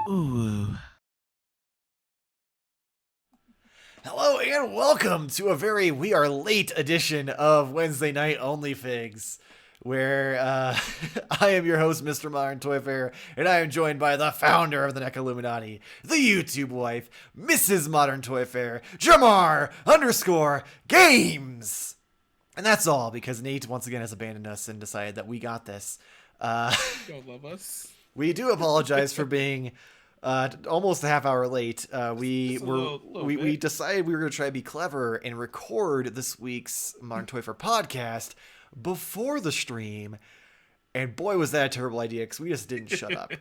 Ooh. Hello and welcome to a very we are late edition of Wednesday Night Onlyfigs, where I am your host, Mr. Modern Toy Fair, and I am joined by the founder of the NECA Illuminati, the YouTube wife, Mrs. Modern Toy Fair, Jarmar _games. And that's all because Nate once again has abandoned us and decided that we got this. Don't love us. We do apologize for being almost a half hour late. We decided we were going to try to be clever and record this week's Modern Toy Fair podcast before the stream, and boy was that a terrible idea because we just didn't shut up.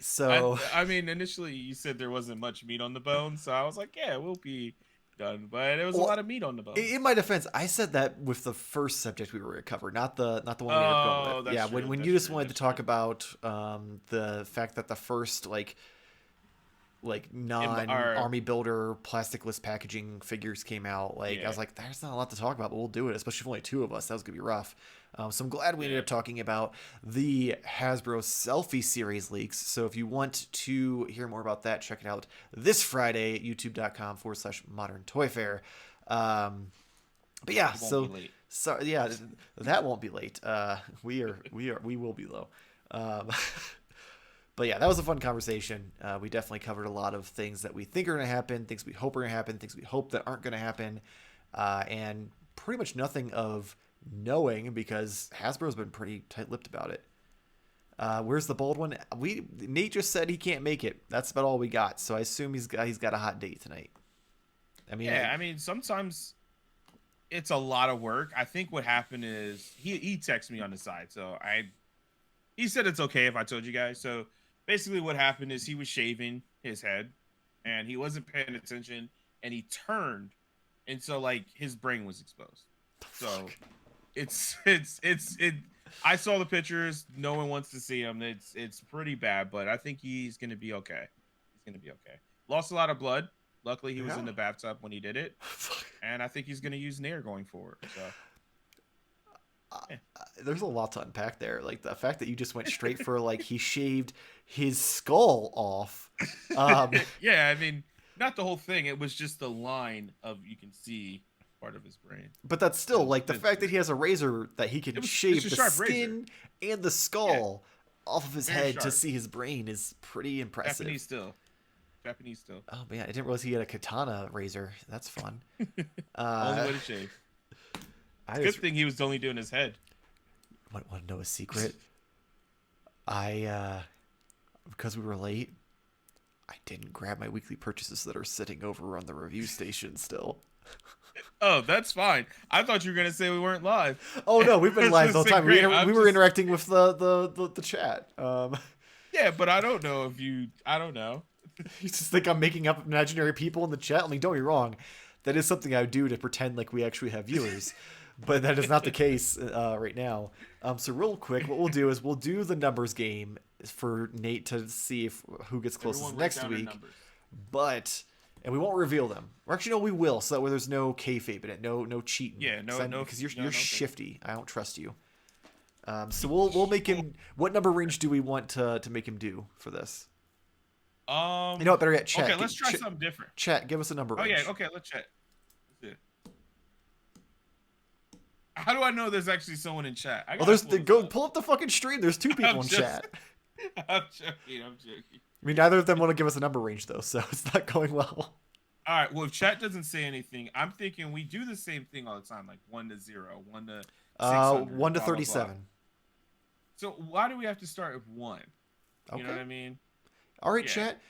So I mean, initially you said there wasn't much meat on the bone, so I was like, yeah, we'll be done, but there was a lot of meat on the bone. In my defense, I said that with the first subject we were going to cover, not the one we ended up going with. Yeah, when you just wanted to talk about the fact that the first like non-army builder plasticless packaging figures came out, I was like, there's not a lot to talk about, but we'll do it, especially if only two of us. That was gonna be rough. So I'm glad we ended up talking about the Hasbro selfie series leaks. So if you want to hear more about that, check it out this Friday at youtube.com/modern toy fair. But yeah, so yeah, that won't be late. We will be low. But yeah, that was a fun conversation. We definitely covered a lot of things that we think are going to happen, things we hope are going to happen, things we hope that aren't going to happen, and pretty much nothing of knowing because Hasbro's been pretty tight-lipped about it. Where's the bold one? Nate just said he can't make it. That's about all we got. So I assume he's got a hot date tonight. I mean, sometimes it's a lot of work. I think what happened is he texted me on the side, so he said it's okay if I told you guys. So basically what happened is he was shaving his head and he wasn't paying attention and he turned, and so like his brain was exposed. So it's I saw the pictures. No one wants to see him. It's pretty bad, but I think he's gonna be okay. Lost a lot of blood. Luckily he was in the bathtub when he did it. And I think he's gonna use Nair going forward. So there's a lot to unpack there. Like the fact that you just went straight for like he shaved his skull off. Yeah, I mean, not the whole thing. It was just the line of you can see part of his brain. But that's still like the fact that he has a razor that he can shave the skin and the skull off of his head to see his brain is pretty impressive. Japanese still. Oh man, I didn't realize he had a katana razor. That's fun. Only way to shave. Good thing he was only doing his head. Want to know a secret? Because we were late, I didn't grab my weekly purchases that are sitting over on the review station still. Oh, that's fine. I thought you were gonna say we weren't live. Oh no, we've been live the whole time. We were interacting with the chat. Yeah, but I don't know if you. I don't know. You just think I'm making up imaginary people in the chat? I mean, don't be wrong. That is something I would do to pretend like we actually have viewers. But that is not the case right now. So real quick, what we'll do is we'll do the numbers game for Nate to see who gets closest next week. And we won't reveal them. Or actually, no, we will. So that way there's no kayfabe in it, no cheating. Yeah, no, because you're shifty. I don't trust you. So we'll make him. What number range do we want to make him do for this? You know what? Better yet, chat. Okay, let's try something different. Chat, give us a number range. Oh yeah, okay, let's chat. How do I know there's actually someone in chat? Pull up the fucking stream. There's two people in chat. I'm joking. I mean, neither of them want to give us a number range though, so it's not going well. All right. Well, if chat doesn't say anything, I'm thinking we do the same thing all the time, like 1 to 0, 1 to 600, 1 to 37. Blah, blah. So why do we have to start with 1? You know what I mean? All right, chat.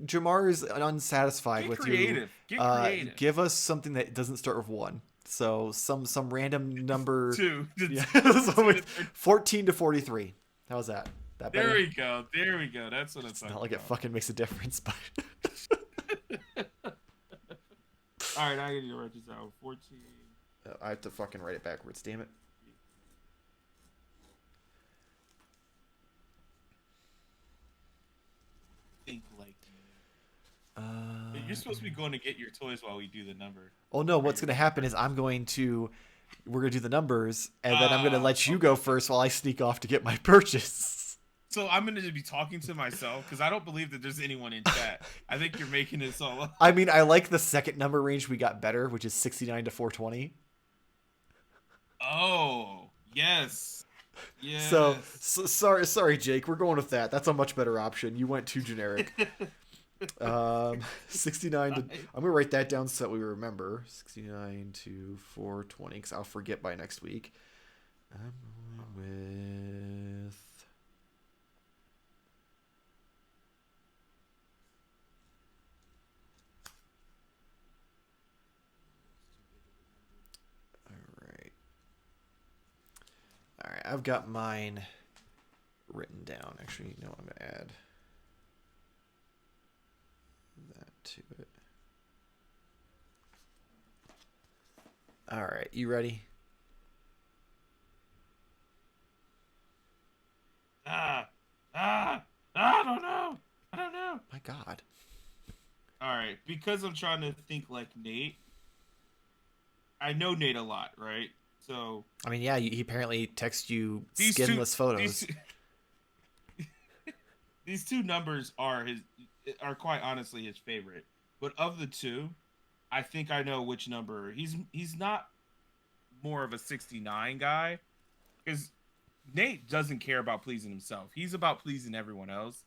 Jarmar is unsatisfied with you. Get creative. Give us something that doesn't start with 1. So some random number. 2. Yeah. 14 to 43. How's that? There we go. That's what it's not like it fucking makes a difference, but. All right, I need to write this out. 14. I have to fucking write it backwards. Damn it. Think like you're supposed to be going to get your toys while we do the number. Oh no! What's going to happen is I'm going to we're gonna do the numbers, and then I'm gonna let you go first while I sneak off to get my purchase. So I'm gonna be talking to myself because I don't believe that there's anyone in chat. I think you're making it solo. I mean, I like the second number range we got better, which is 69 to 420. Oh, yes. Yes. So sorry, Jake. We're going with that. That's a much better option. You went too generic. 69 to. I'm gonna write that down so that we remember. 69 to 420, because I'll forget by next week. I'm going with. All right, I've got mine written down. Actually, no, I'm going to add that to it. All right, you ready? I don't know. My God. All right, because I'm trying to think like Nate. I know Nate a lot, right? So I mean, yeah, he apparently texts you skinless photos. These two numbers are quite honestly his favorite. But of the two, I think I know which number. He's not more of a 69 guy, because Nate doesn't care about pleasing himself. He's about pleasing everyone else.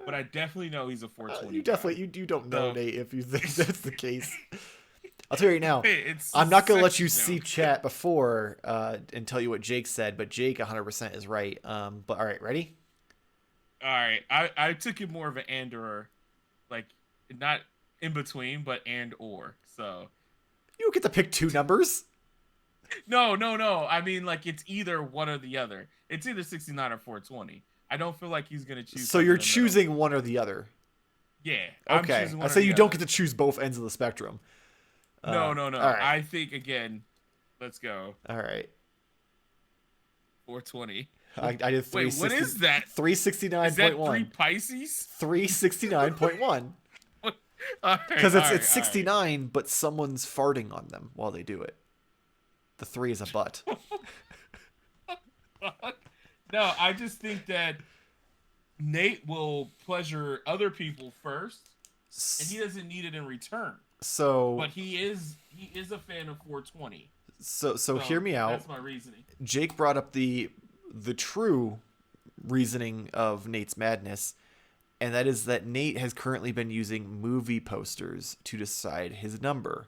But I definitely know he's a 420. You don't know Nate if you think that's the case. I'll tell you right now, I'm not going to let you see chat before and tell you what Jake said, but Jake 100% is right. But all right, ready? All right. I took it more of an and or, like, not in between, but and or. So you don't get to pick two numbers. No. I mean, like, it's either one or the other. It's either 69 or 420. I don't feel like he's going to choose. So you're choosing one or the other. Yeah. Okay. I say you don't get to choose both ends of the spectrum. No. All right. I think, again, let's go. All right. 420. I did 360. Wait, what is that? 369.1. Is that 3 Pisces? 369.1. Because it's 69, but someone's farting on them while they do it. The 3 is a butt. No, I just think that Nate will pleasure other people first, and he doesn't need it in return. But he is a fan of 420. So hear me out. That's my reasoning. Jake brought up the true reasoning of Nate's madness, and that is that Nate has currently been using movie posters to decide his number.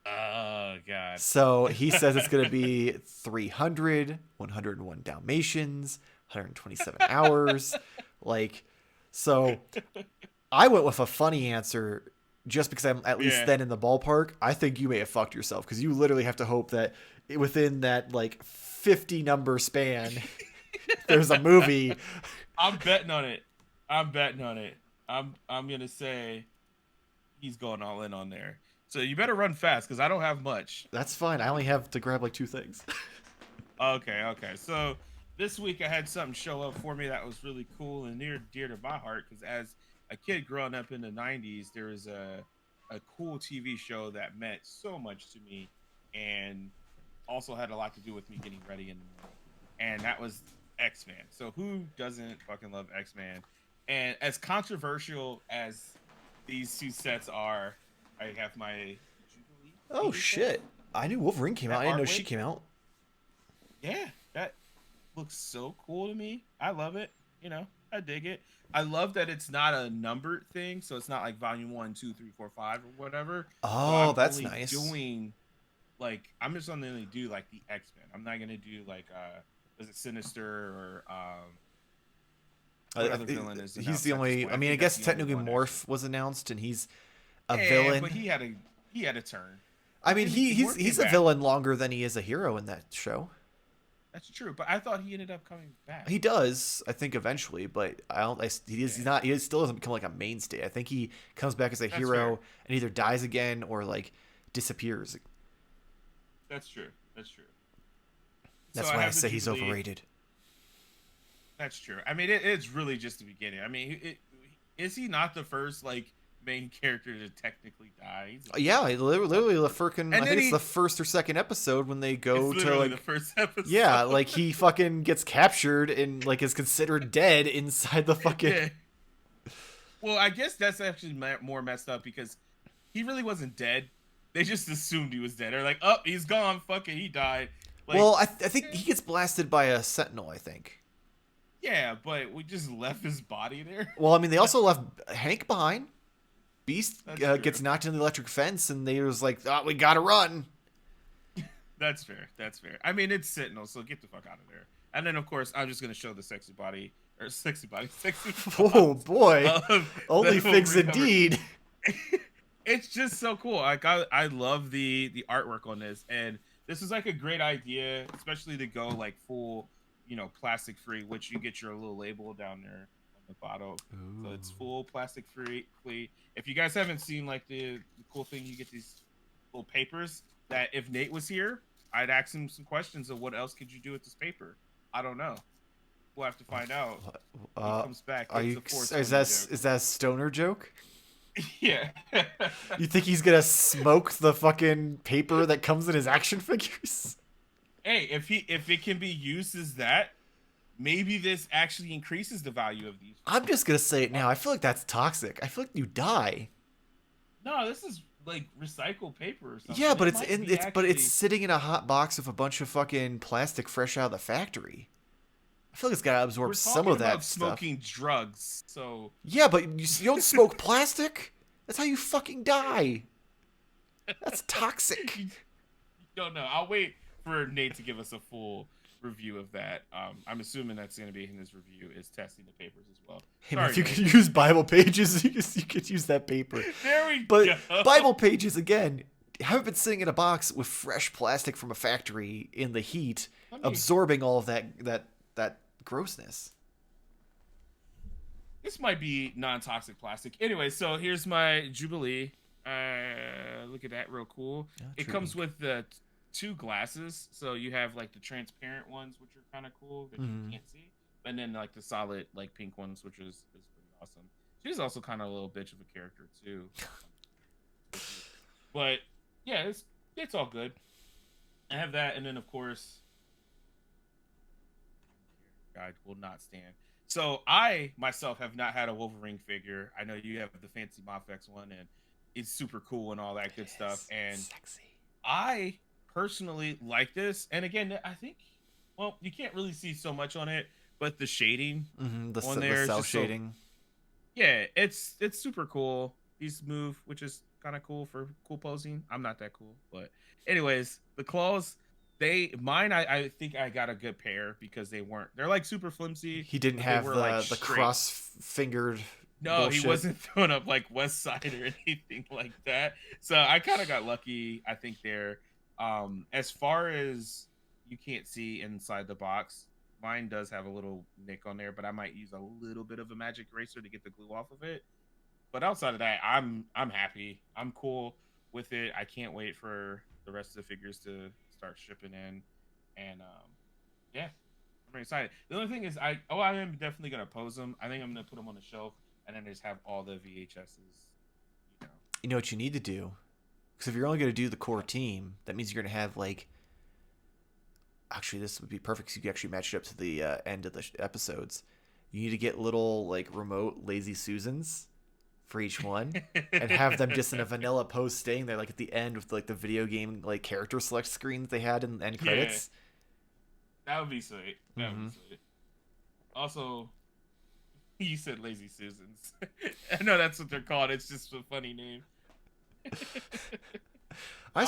Oh, God. So he says it's going to be 300, 101 Dalmatians, 127 hours. So I went with a funny answer just because I'm at least then in the ballpark. I think you may have fucked yourself, because you literally have to hope that within that 50 number span, there's a movie. I'm betting on it. I'm going to say he's going all in on there. So you better run fast, because I don't have much. That's fine. I only have to grab 2 things. Okay. So this week I had something show up for me that was really cool and near dear to my heart, because as a kid growing up in the 90s, there was a cool TV show that meant so much to me and also had a lot to do with me getting ready in the morning. And that was X Men. So who doesn't fucking love X Men? And as controversial as these two sets are, I have my Jubilee. Oh shit! I knew Wolverine came out. I didn't know she came out. Yeah, that looks so cool to me. I love it. I dig it. I love that it's not a numbered thing, so it's not like volume 1, 2, 3, 4, 5 or whatever. Oh, that's nice. I'm just only gonna do like the X Men. I'm not gonna do was it Sinister or what other villain is? He's the only. I mean, I guess technically Morph was announced, and he's a villain. But he had a turn. I mean, he's a villain longer than he is a hero in that show. That's true, but I thought he ended up coming back. He does, I think, eventually, but he's not. He still doesn't become like a mainstay. I think he comes back as a hero and either dies again or disappears. That's true. That's why I say he's overrated. That's true. I mean, it's really just the beginning. I mean, is he not the first main character to technically die. Yeah, literally the freaking. I think it's the 1st or 2nd episode when they go it's to like the first episode. Yeah, like he fucking gets captured and like is considered dead inside the fucking. Yeah. Well, I guess that's actually more messed up because he really wasn't dead. They just assumed he was dead. They're like, oh, he's gone. Fuck it, he died. Like, well, I think he gets blasted by a sentinel, I think. Yeah, but we just left his body there. Well, I mean, they also left Hank behind. Beast gets knocked into the electric fence, and they was like, oh, we gotta run. That's fair. That's fair. I mean, it's Sentinel, so get the fuck out of there. And then, of course, I'm just gonna show the sexy body. Oh boy, Onlyfigs indeed. It's just so cool. Like I love the artwork on this, and this is like a great idea, especially to go like full, plastic free, which you get your little label down there on the bottom. Ooh. So it's full plastic free. If you guys haven't seen like the cool thing, you get these little papers that if Nate was here, I'd ask him some questions of what else could you do with this paper. I don't know. We'll have to find out. He comes back. Is that a stoner joke? Yeah. You think he's gonna smoke the fucking paper that comes in his action figures? Hey, if it can be used as that, maybe this actually increases the value of these. I'm just gonna say it now. I feel like that's toxic. I feel like you die. No, this is like recycled paper or something. Yeah, but it's sitting in a hot box with a bunch of fucking plastic fresh out of the factory. I feel like it's gotta absorb some of that stuff. Smoking drugs, so yeah, but you don't smoke plastic. That's how you fucking die. That's toxic. You don't know. I'll wait for Nate to give us a full review of that. I'm assuming that's going to be in his review is testing the papers as well. Hey, man, if you could use Bible pages, you could use that paper. There we go. But Bible pages again haven't been sitting in a box with fresh plastic from a factory in the heat, absorbing all of that grossness. This might be non-toxic plastic. Anyway, so here's my Jubilee. Look at that, real cool. It comes with the 2 glasses, so you have like the transparent ones, which are kind of cool that you can't see, and then like the solid like pink ones, which is pretty awesome. She's also kind of a little bitch of a character too. But yeah, it's all good. I have that, and then of course, guide will not stand. So I myself have not had a Wolverine figure. I know you have the fancy Mafex one, and it's super cool and all that good stuff. And sexy. I personally like this. And again, I think, well, you can't really see so much on it, but the shading on there, the cell shading. Yeah, it's super cool. These move, which is kind of cool for cool posing. I'm not that cool, but anyways, the claws. I think I got a good pair because they're like super flimsy. He didn't have the cross-fingered. No, bullshit. He wasn't throwing up like West Side or anything like that. So I kind of got lucky, I think, there. As far as you can't see inside the box, mine does have a little nick on there, but I might use a little bit of a magic eraser to get the glue off of it. But outside of that, I'm happy. I'm cool with it. I can't wait for the rest of the figures to start shipping in, and yeah, I'm very excited. The only thing is, I am definitely gonna pose them. I think I'm gonna put them on the shelf and then just have all the VHSs. You know what you need to do? Because if you're only gonna do the core team, that means you're gonna have like. Actually, this would be perfect because you can actually match it up to the end of the episodes. You need to get little like remote lazy Susans for each one and have them just in a vanilla pose staying there like at the end with like the video game like character select screen that they had in the end credits. That would be sweet. That would be sweet. Also, you said lazy Susans. I know that's what they're called. It's just a funny name. I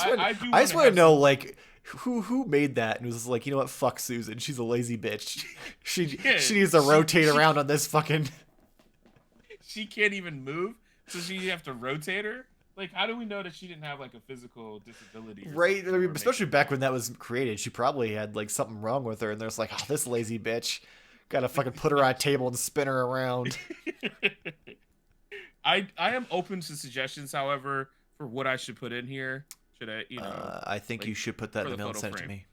just want to know like who made that and was like, you know what, fuck Susan, she's a lazy bitch. She needs to rotate around on this fucking. She can't even move, so you have to rotate her. Like, how do we know that she didn't have like a physical disability? Right, I mean, especially back when that was created, she probably had like something wrong with her, and there's like, oh, this lazy bitch, gotta fucking put her on a table and spin her around. I am open to suggestions, however, for what I should put in here. Should I, I think like, you should put that in the mail and send it to me.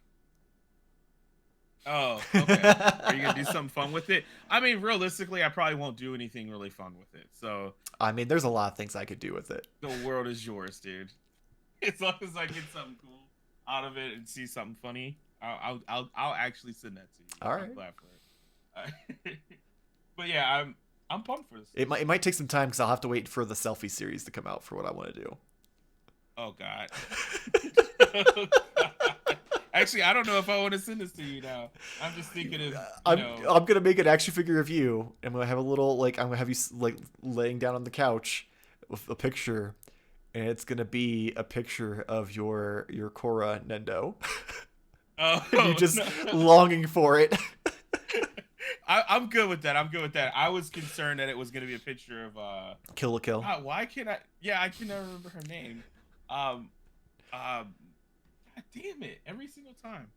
Oh, okay. Are you gonna do something fun with it? I mean, realistically, I probably won't do anything really fun with it. So I mean, there's a lot of things I could do with it. the world is yours, dude. As long as I get something cool out of it and see something funny, I'll actually send that to you. All right. I'm glad for it. But yeah, I'm pumped for this. It might take some time because I'll have to wait for the selfie series to come out for what I want to do. Oh God. Oh, God. Actually, I don't know if I want to send this to you now. I'm just thinking of. I'm gonna make an action figure of you. I'm gonna have a little I'm gonna have you laying down on the couch with a picture, and it's gonna be a picture of your Korra Nendo. Oh, you just no. longing for it. I'm good with that. I'm good with that. I was concerned that it was gonna be a picture of Kill la Kill. Why can't I? Yeah, I can never remember her name. God damn it! Every single time.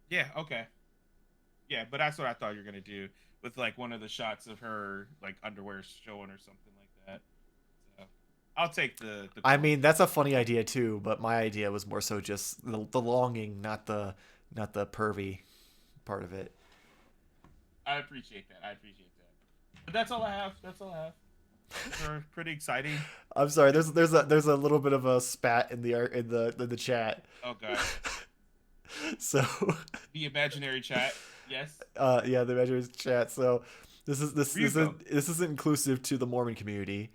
Yeah. Okay. Yeah, but that's what I thought you were gonna do with like one of the shots of her like underwear showing or something like that. So I'll take the I mean, that's a funny idea too, but my idea was more so just the longing, not the pervy part of it. I appreciate that. But that's all I have. They're pretty exciting. I'm sorry. There's a little bit of a spat in the chat. Oh God. So. The imaginary chat. Yes. Yeah, the imaginary chat. So this isn't inclusive to the Mormon community.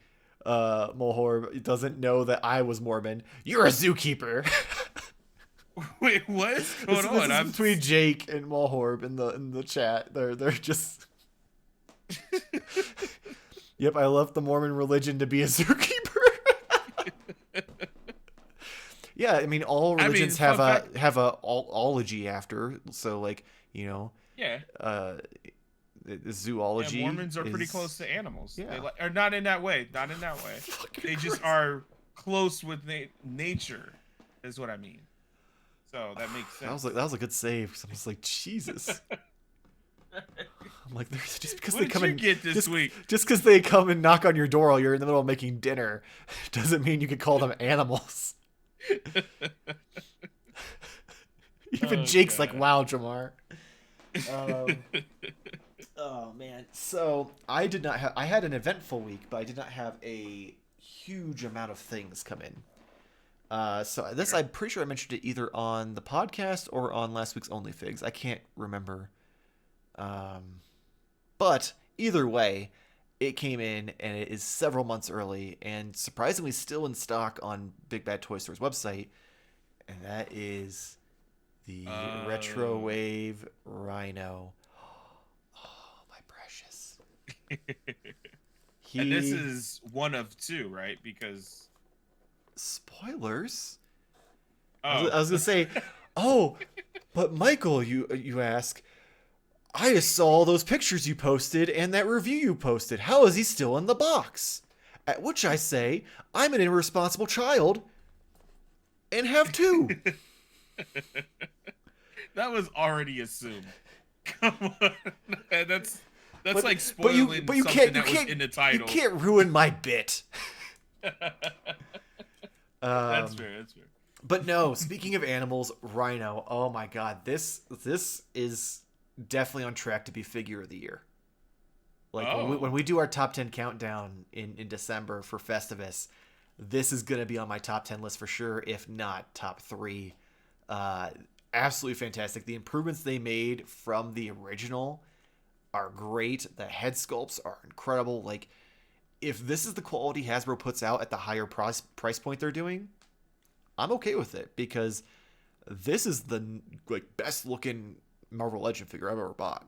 Mohor doesn't know that I was Mormon. You're a zookeeper. Wait, what is going on? This is between Jake and Mohorb in the chat. They're just. Yep, I left the Mormon religion to be a zookeeper. Yeah, I mean, all religions have a ology after. So, like, you know. Yeah. Zoology. Yeah, Mormons are pretty close to animals. Yeah. Or not in that way. They just are close with nature, is what I mean. So that makes sense. That was a good save. Cause I was like, Jesus. I'm like, just because what they come did you and get this week? Just because they come and knock on your door while you're in the middle of making dinner, doesn't mean you can call them animals. Even Jake's God. Like, wow, Jarmar. Oh man. So I had an eventful week, but I did not have a huge amount of things come in. So this, I'm pretty sure I mentioned it either on the podcast or on last week's Onlyfigs. I can't remember. But either way, it came in and it is several months early and surprisingly still in stock on Big Bad Toy Store's website. And that is the Retro Wave Rhino. Oh, my precious. And this is one of two, right? Because spoilers. Oh. I was gonna say, oh, but Michael, you ask, I just saw all those pictures you posted and that review you posted. How is he still in the box? At which I say, I'm an irresponsible child and have two. That was already assumed. Come on, that's like spoiling something that was in the title. You can't ruin my bit. That's fair. But no, speaking of animals, Rhino. Oh my God, this is definitely on track to be figure of the year. Like when we do our top 10 countdown in December for Festivus, this is gonna be on my top 10 list for sure, if not top 3. Absolutely fantastic. The improvements they made from the original are great. The head sculpts are incredible. Like, if this is the quality Hasbro puts out at the higher price point they're doing, I'm okay with it, because this is the best looking Marvel Legend figure I've ever bought.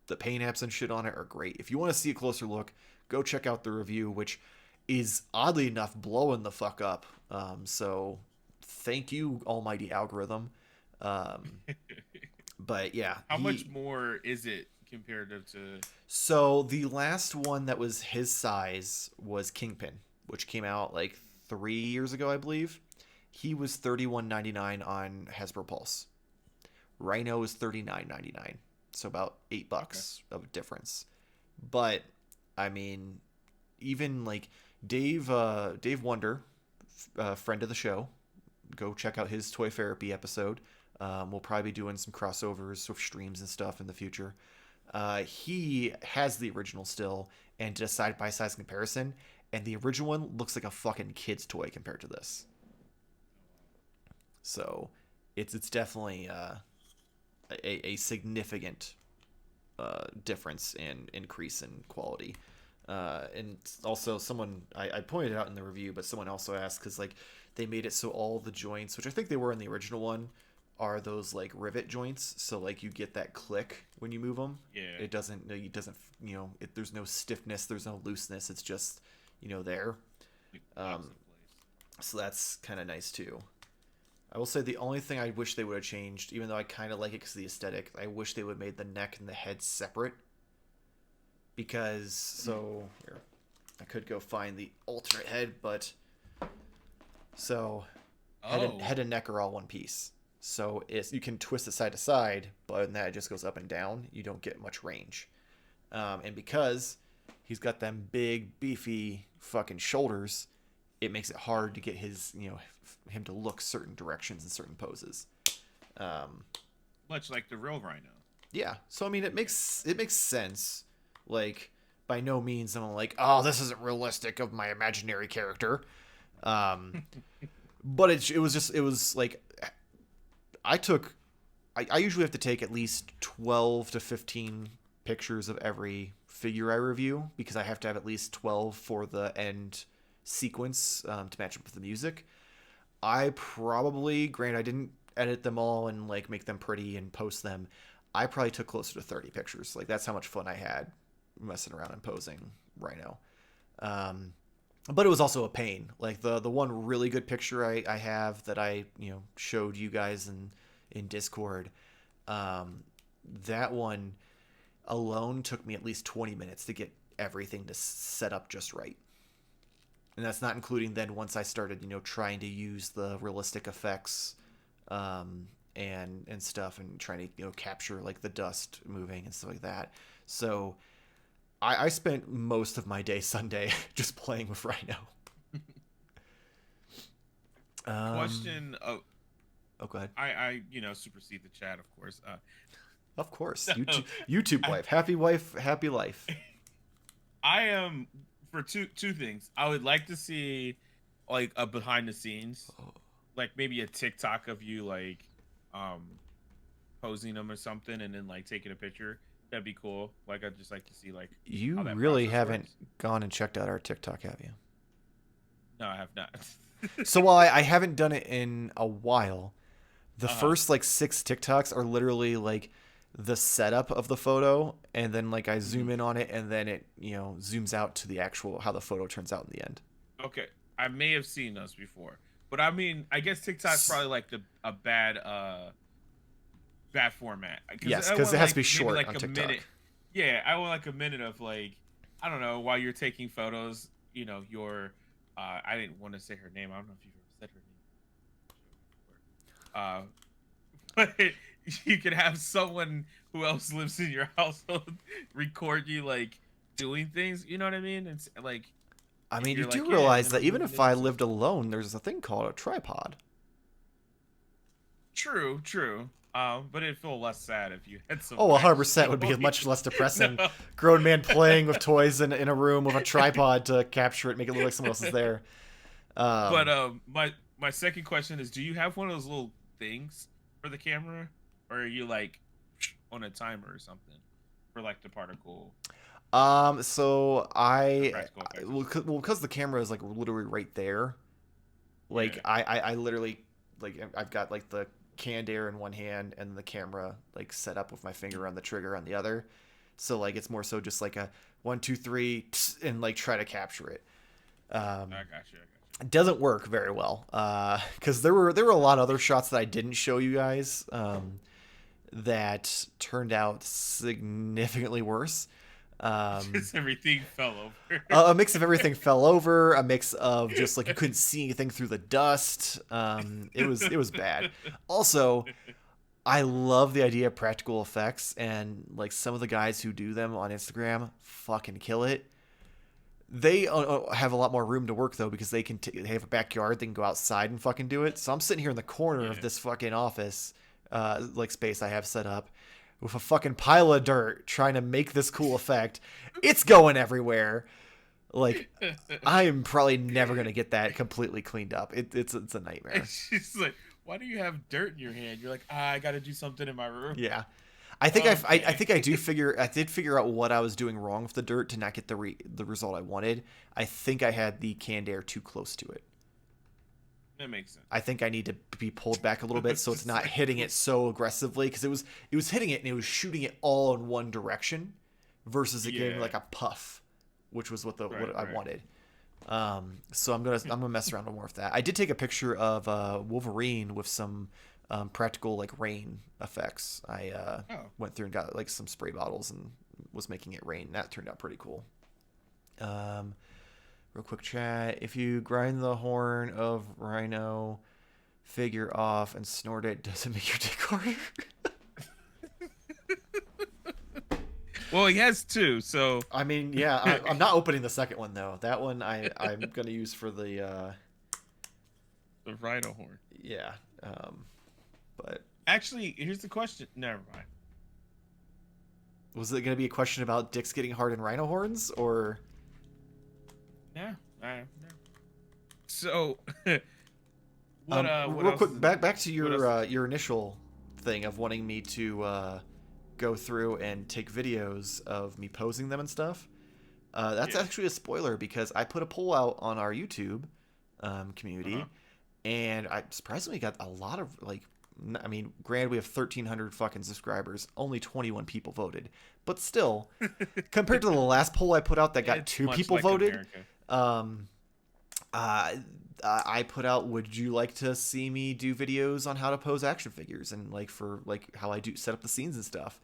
The paint apps and shit on it are great. If you want to see a closer look, go check out the review, which is oddly enough blowing the fuck up. So thank you, almighty algorithm. But yeah. How much more is it comparative to? So the last one that was his size was Kingpin, which came out like 3 years ago, I believe. He was $31.99 on Hasbro Pulse. Rhino is $39.99, so about $8 of difference. But I mean, even like Dave Wonder, friend of the show, go check out his Toy Therapy episode. We'll probably be doing some crossovers with streams and stuff in the future. He has the original still and did a side-by-side comparison, and the original one looks like a fucking kid's toy compared to this. So it's definitely a significant difference in increase in quality. And also someone, I pointed out in the review, but someone also asked, because like they made it so all the joints, which I think they were in the original one, are those like rivet joints, so like you get that click when you move them. It doesn't there's no stiffness, there's no looseness, it's just there. So that's kind of nice too. I will say the only thing I wish they would have changed, even though I kind of like it because of the aesthetic, I wish they would have made the neck and the head separate. Because, here, I could go find the alternate head, but, head and neck are all one piece. So you can twist it side to side, but in that it just goes up and down. You don't get much range. And because he's got them big, beefy fucking shoulders, it makes it hard to get his, him to look certain directions and certain poses. Much like the real Rhino. Yeah. So, I mean, it makes sense. Like, by no means I'm like, oh, this isn't realistic of my imaginary character. But it was like, I usually have to take at least 12 to 15 pictures of every figure I review, because I have to have at least 12 for the end sequence to match up with the music. I probably, granted, I didn't edit them all and like make them pretty and post them. I probably took closer to 30 pictures. Like, that's how much fun I had messing around and posing Rhino. But it was also a pain. Like the one really good picture I have that I showed you guys in Discord, that one alone took me at least 20 minutes to get everything to set up just right. And that's not including then once I started trying to use the realistic effects and stuff, and trying to capture like the dust moving and stuff like that. So I spent most of my day Sunday just playing with Rhino. Question. Oh, go ahead. I supersede the chat, of course. Of course. YouTube wife, happy life. I am for two things. I would like to see like a behind the scenes, like maybe a TikTok of you like posing them or something, and then like taking a picture. That'd be cool. Like, I'd just like to see like. You really haven't gone and checked out our TikTok, have you? No, I have not. So while I haven't done it in a while, the first like 6 TikToks are literally like the setup of the photo, and then like I zoom in on it, and then it zooms out to the actual how the photo turns out in the end. Okay, I may have seen those before, but I mean, I guess TikTok's probably like a bad format. Yes, because it has to be short like on a TikTok. Minute. Yeah, I want like a minute of like, I don't know, while you're taking photos, your I didn't want to say her name. I don't know if you've ever said her name. But you could have someone who else lives in your household record you like doing things. You know what I mean? It's like, I mean, you do realize that even if I lived alone, there's a thing called a tripod. True. But it'd feel less sad if you had some. 100% would be much less depressing. No. Grown man playing with toys in a room with a tripod to capture it, make it look like someone else is there. But my second question is, do you have one of those little things for the camera, or are you like on a timer or something for like the particle? So because the camera is like literally right there. Like yeah. I literally like I've got like the canned air in one hand and the camera like set up with my finger on the trigger on the other, so like it's more so just like a 1 2 3 and like try to capture it. I got you. It doesn't work very well because there were a lot of other shots that I didn't show you guys that turned out significantly worse. Just everything fell over. A mix of everything fell over. A mix of just like you couldn't see anything through the dust. It was bad. Also, I love the idea of practical effects, and like some of the guys who do them on Instagram fucking kill it. They have a lot more room to work though, because they can they have a backyard. They can go outside and fucking do it. So I'm sitting here in the corner of this fucking office like space I have set up with a fucking pile of dirt trying to make this cool effect. It's going everywhere. Like, I am probably never gonna get that completely cleaned up. It's a nightmare. And she's like, "Why do you have dirt in your hand?" You're like, "I got to do something in my room." Yeah, I think I think I did figure out what I was doing wrong with the dirt to not get the result I wanted. I think I had the canned air too close to it. That makes sense. I think I need to be pulled back a little bit so it's not hitting it so aggressively, because it was hitting it and it was shooting it all in one direction versus it getting like a puff, which was what I wanted. So I'm gonna mess around more with that. I did take a picture of Wolverine with some practical like rain effects. I went through and got like some spray bottles and was making it rain. That turned out pretty cool. Real quick chat. If you grind the horn of Rhino figure off and snort it, does it make your dick harder? Well, he has two, so I mean, yeah. I'm not opening the second one though. That one I'm gonna use for the Rhino horn. Yeah. But actually, here's the question. Never mind. Was it gonna be a question about dicks getting hard in rhino horns, or? Yeah. So, what real quick, back to your initial thing of wanting me to go through and take videos of me posing them and stuff. That's actually a spoiler, because I put a poll out on our YouTube community, and I surprisingly got a lot of like. I mean, granted, we have 1,300 fucking subscribers. Only 21 people voted, but still, compared to the last poll I put out that got 2 people like voted. I put out, would you like to see me do videos on how to pose action figures and like for like how I do set up the scenes and stuff?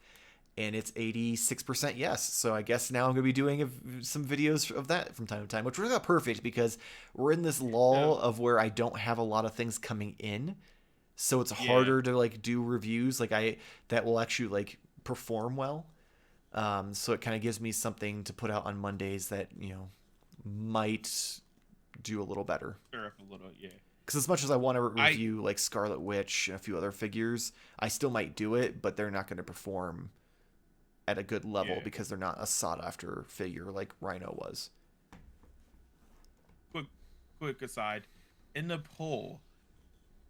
And it's 86% yes. So I guess now I'm going to be doing some videos of that from time to time, which works out perfect because we're in this lull of where I don't have a lot of things coming in. So it's harder to like do reviews like that will actually like perform well. So it kind of gives me something to put out on Mondays that, might do a little better. Stir up a little, yeah. Because as much as I want to review like Scarlet Witch and a few other figures, I still might do it, but they're not going to perform at a good level because they're not a sought after figure like Rhino was. Quick aside, in the poll,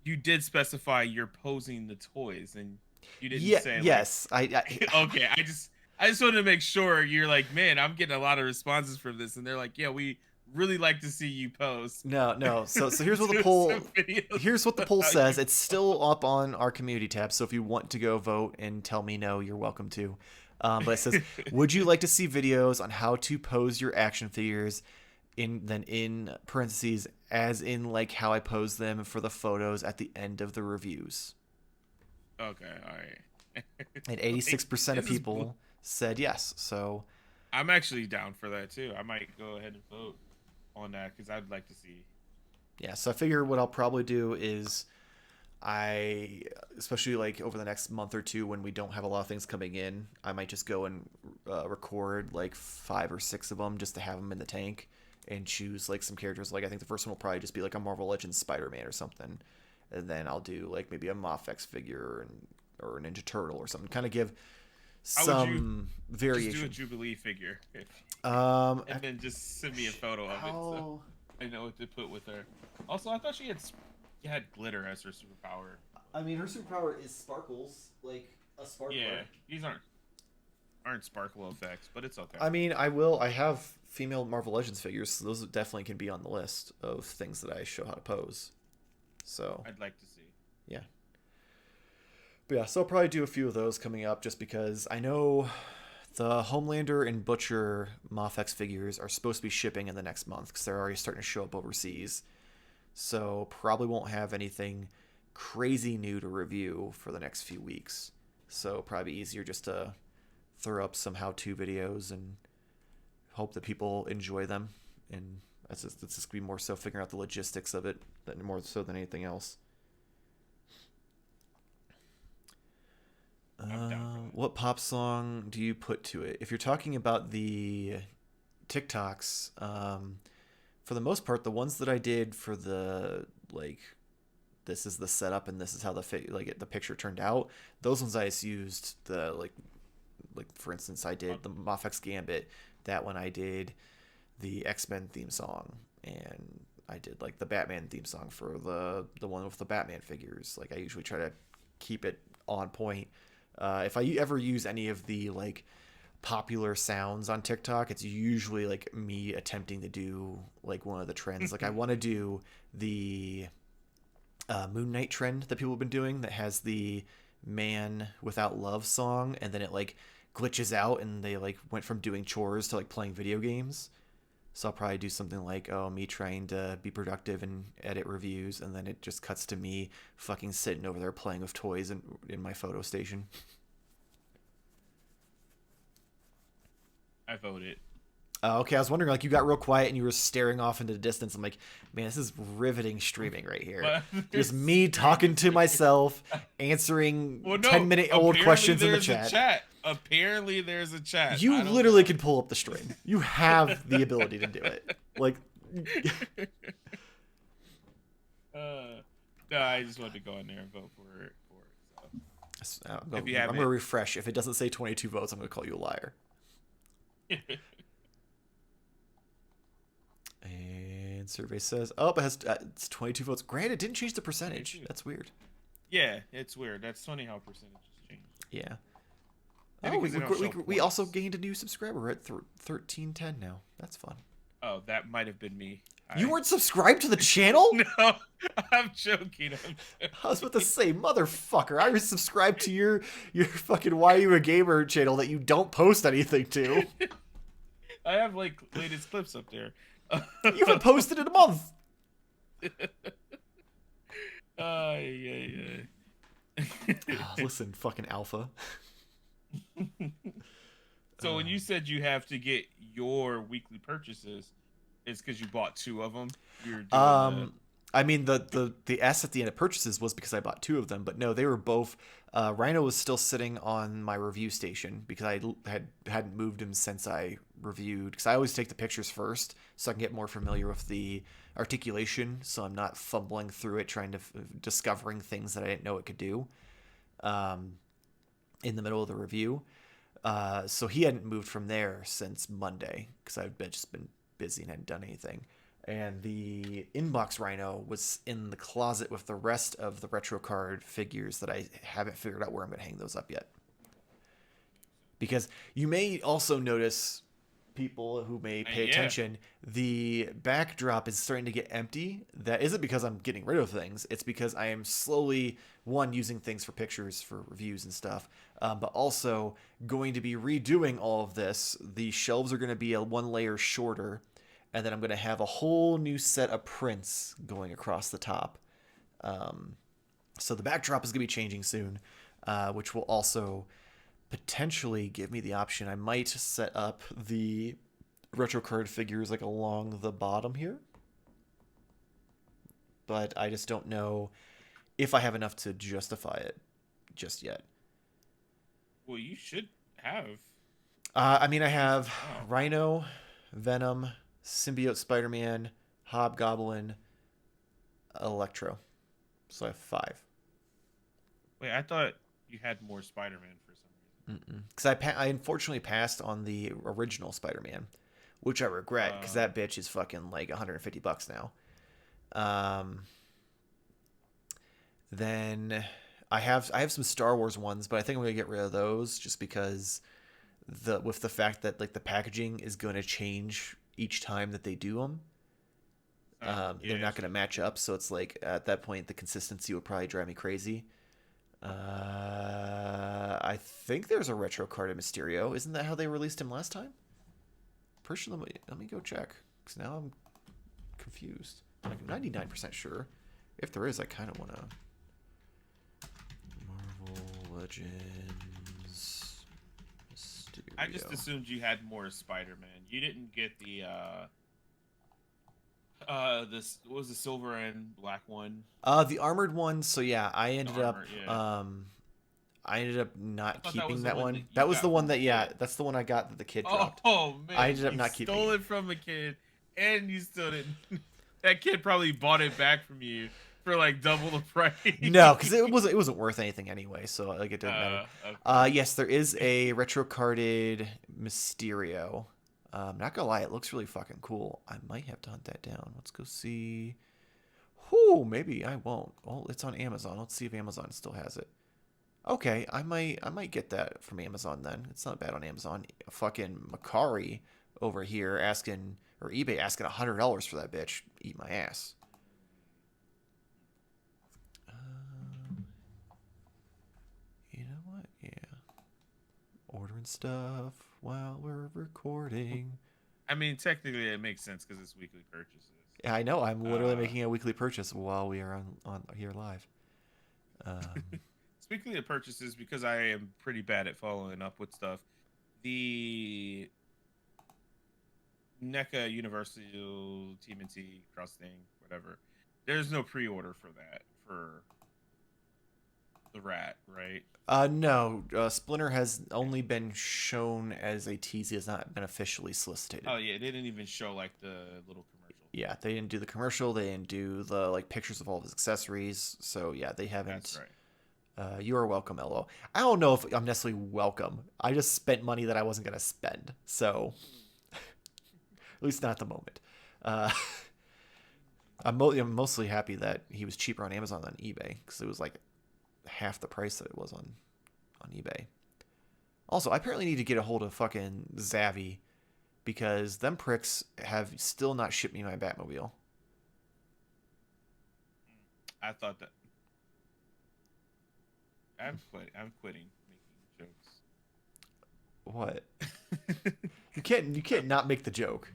you did specify you're posing the toys, and you didn't say yes. Okay, I just wanted to make sure. You're like, man, I'm getting a lot of responses from this, and they're like, yeah, we really like to see you post. No. So here's what the poll says. It's still up on our community tab, so if you want to go vote and tell me no, you're welcome to. But it says, would you like to see videos on how to pose your action figures? In parentheses, as in like how I pose them for the photos at the end of the reviews. Okay, all right. And 86% of people said yes. So I'm actually down for that too. I might go ahead and vote on that because I'd like to see. Yeah, so I figure what I'll probably do is especially like over the next month or two when we don't have a lot of things coming in, I might just go and record like 5 or 6 of them just to have them in the tank. And choose like some characters. Like I think the first one will probably just be like a Marvel Legends Spider-Man or something, and then I'll do like maybe a Mafex figure or a Ninja Turtle or something. Kind of give some variation. Just do a Jubilee figure, and then just send me a photo of it. So I know what to put with her. Also, I thought she had glitter as her superpower. I mean, her superpower is sparkles, like a sparkler. Yeah, these aren't sparkle effects, but it's okay. I mean, I have female Marvel Legends figures, so those definitely can be on the list of things that I show how to pose. So I'd like to see. Yeah. But yeah, so I'll probably do a few of those coming up just because I know the Homelander and Butcher Mafex figures are supposed to be shipping in the next month because they're already starting to show up overseas. So probably won't have anything crazy new to review for the next few weeks. So probably easier just to throw up some how-to videos and hope that people enjoy them, and it's just gonna be more so figuring out the logistics of it more so than anything else. What pop song do you put to it? If you're talking about the TikToks, for the most part, the ones that I did for the like this is the setup and this is how the picture turned out. Those ones I just used the like for instance, I did the Mafex Gambit. That one I did the X Men theme song, and I did like the Batman theme song for the one with the Batman figures. Like I usually try to keep it on point. If I ever use any of the like popular sounds on TikTok, it's usually like me attempting to do like one of the trends. Like I want to do the Moon Knight trend that people have been doing that has the Man Without Love song, and then it like glitches out and they like went from doing chores to like playing video games. So I'll probably do something like, me trying to be productive and edit reviews, and then it just cuts to me fucking sitting over there playing with toys in my photo station. I voted. Okay, I was wondering, like, you got real quiet and you were staring off into the distance. I'm like, man, this is riveting streaming right here. Just me talking to myself, answering 10-minute-old questions in the chat. Apparently there's a chat. You literally can pull up the stream. You have the ability to do it. Like, no, I just wanted to go in there and vote for it. So. I'm going to refresh. If it doesn't say 22 votes, I'm going to call you a liar. And survey says, it has it's 22 votes. Granted, it didn't change the percentage. That's weird. Yeah, it's weird. That's funny how percentages change. Yeah. We also gained a new subscriber. We're at 1310 now. That's fun. Oh, that might have been me. You weren't subscribed to the channel? No, I'm joking. I was about to say, motherfucker, I was subscribed to your fucking Why You a Gamer channel that you don't post anything to. I have like latest clips up there. You haven't posted in a month. Yeah. Listen, fucking alpha. So when you said you have to get your weekly purchases, it's because you bought 2 of them? I mean, the S at the end of purchases was because I bought 2 of them, but no, they were both. Rhino was still sitting on my review station because I hadn't moved him since I reviewed. Because I always take the pictures first so I can get more familiar with the articulation, so I'm not fumbling through it trying to discovering things that I didn't know it could do. In the middle of the review, so he hadn't moved from there since Monday because I've just been busy and hadn't done anything. And the inbox Rhino was in the closet with the rest of the retro card figures that I haven't figured out where I'm going to hang those up yet. Because you may also notice, people who may pay attention, the backdrop is starting to get empty. That isn't because I'm getting rid of things. It's because I am slowly, using things for pictures for reviews and stuff, but also going to be redoing all of this. The shelves are going to be 1 layer shorter. And then I'm going to have a whole new set of prints going across the top. So the backdrop is going to be changing soon, which will also potentially give me the option. I might set up the retro card figures like along the bottom here. But I just don't know if I have enough to justify it just yet. Well, you should have. I mean, I have Rhino, Venom, Symbiote Spider-Man, Hobgoblin, Electro. So I have 5. Wait, I thought you had more Spider-Man for some reason. Because I unfortunately passed on the original Spider-Man, which I regret because that bitch is fucking like $150 now. Then I have some Star Wars ones, but I think I'm gonna get rid of those just because with the fact that like the packaging is going to change each time that they do them. They're not going to match up, so it's like at that point the consistency would probably drive me crazy. I think there's a retro card of Mysterio. Isn't that how they released him last time? Personally, let me go check because now I'm confused. I'm 99% sure. If there is, I kind of want to. Marvel Legends Mysterio. I just assumed you had more Spider-Man. You didn't get the this what was the silver and black one? The armored one. So yeah, I ended up not keeping that one. That was the one that that's the one I got that the kid dropped. Oh man, I ended up not keeping. Stole it from a kid, and you still didn't. That kid probably bought it back from you for like double the price. No, because it wasn't worth anything anyway, so like it didn't matter. Okay. Yes, there is a retro carded Mysterio. Not gonna lie, it looks really fucking cool. I might have to hunt that down. Let's go see. Whoo, maybe I won't. Oh, it's on Amazon. Let's see if Amazon still has it. Okay, I might get that from Amazon then. It's not bad on Amazon. Fucking Macari over here asking, or eBay asking $100 for that bitch. Eat my ass. You know what? Yeah. Ordering stuff while we're recording. I mean, technically it makes sense because it's weekly purchases. Yeah, I know. I'm literally making a weekly purchase while we are on here live. It's weekly purchases because I am pretty bad at following up with stuff. The NECA Universal TMNT Cross thing, whatever. There's no pre-order for that for the rat, right? No. Splinter has only been shown as a tease. He has not been officially solicited. Oh yeah, they didn't even show like the little commercial. Yeah, they didn't do the commercial. They didn't do the like pictures of all of his accessories. So yeah, they haven't. That's right. You are welcome, Elo. I don't know if I'm necessarily welcome. I just spent money that I wasn't gonna spend. So at least not at the moment. I'm mostly happy that he was cheaper on Amazon than eBay because it was like half the price that it was on eBay. Also, I apparently need to get a hold of fucking Zavi because them pricks have still not shipped me my Batmobile. I thought that. I'm quitting making jokes. What? You can't not make the joke.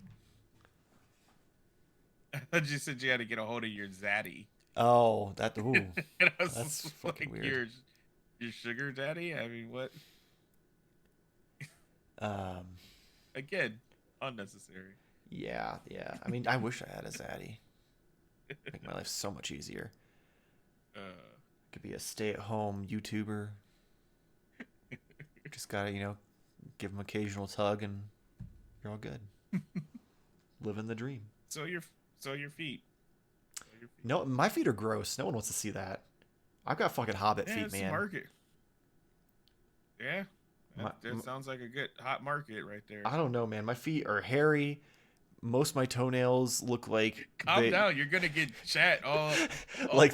I thought you said you had to get a hold of your zaddy. Oh, that ooh. And I was That's fucking like, weird. Your sugar daddy? I mean, what? Again, unnecessary. Yeah. I mean, I wish I had a zaddy. Make my life so much easier. Could be a stay-at-home YouTuber. Just gotta, give him occasional tug, and you're all good. Living the dream. So your feet. No, my feet are gross. No one wants to see that. I've got fucking hobbit feet, man. Market. Yeah, that sounds like a good hot market right there. I don't know, man. My feet are hairy. Most of my toenails look like calm down. You're gonna get chat all like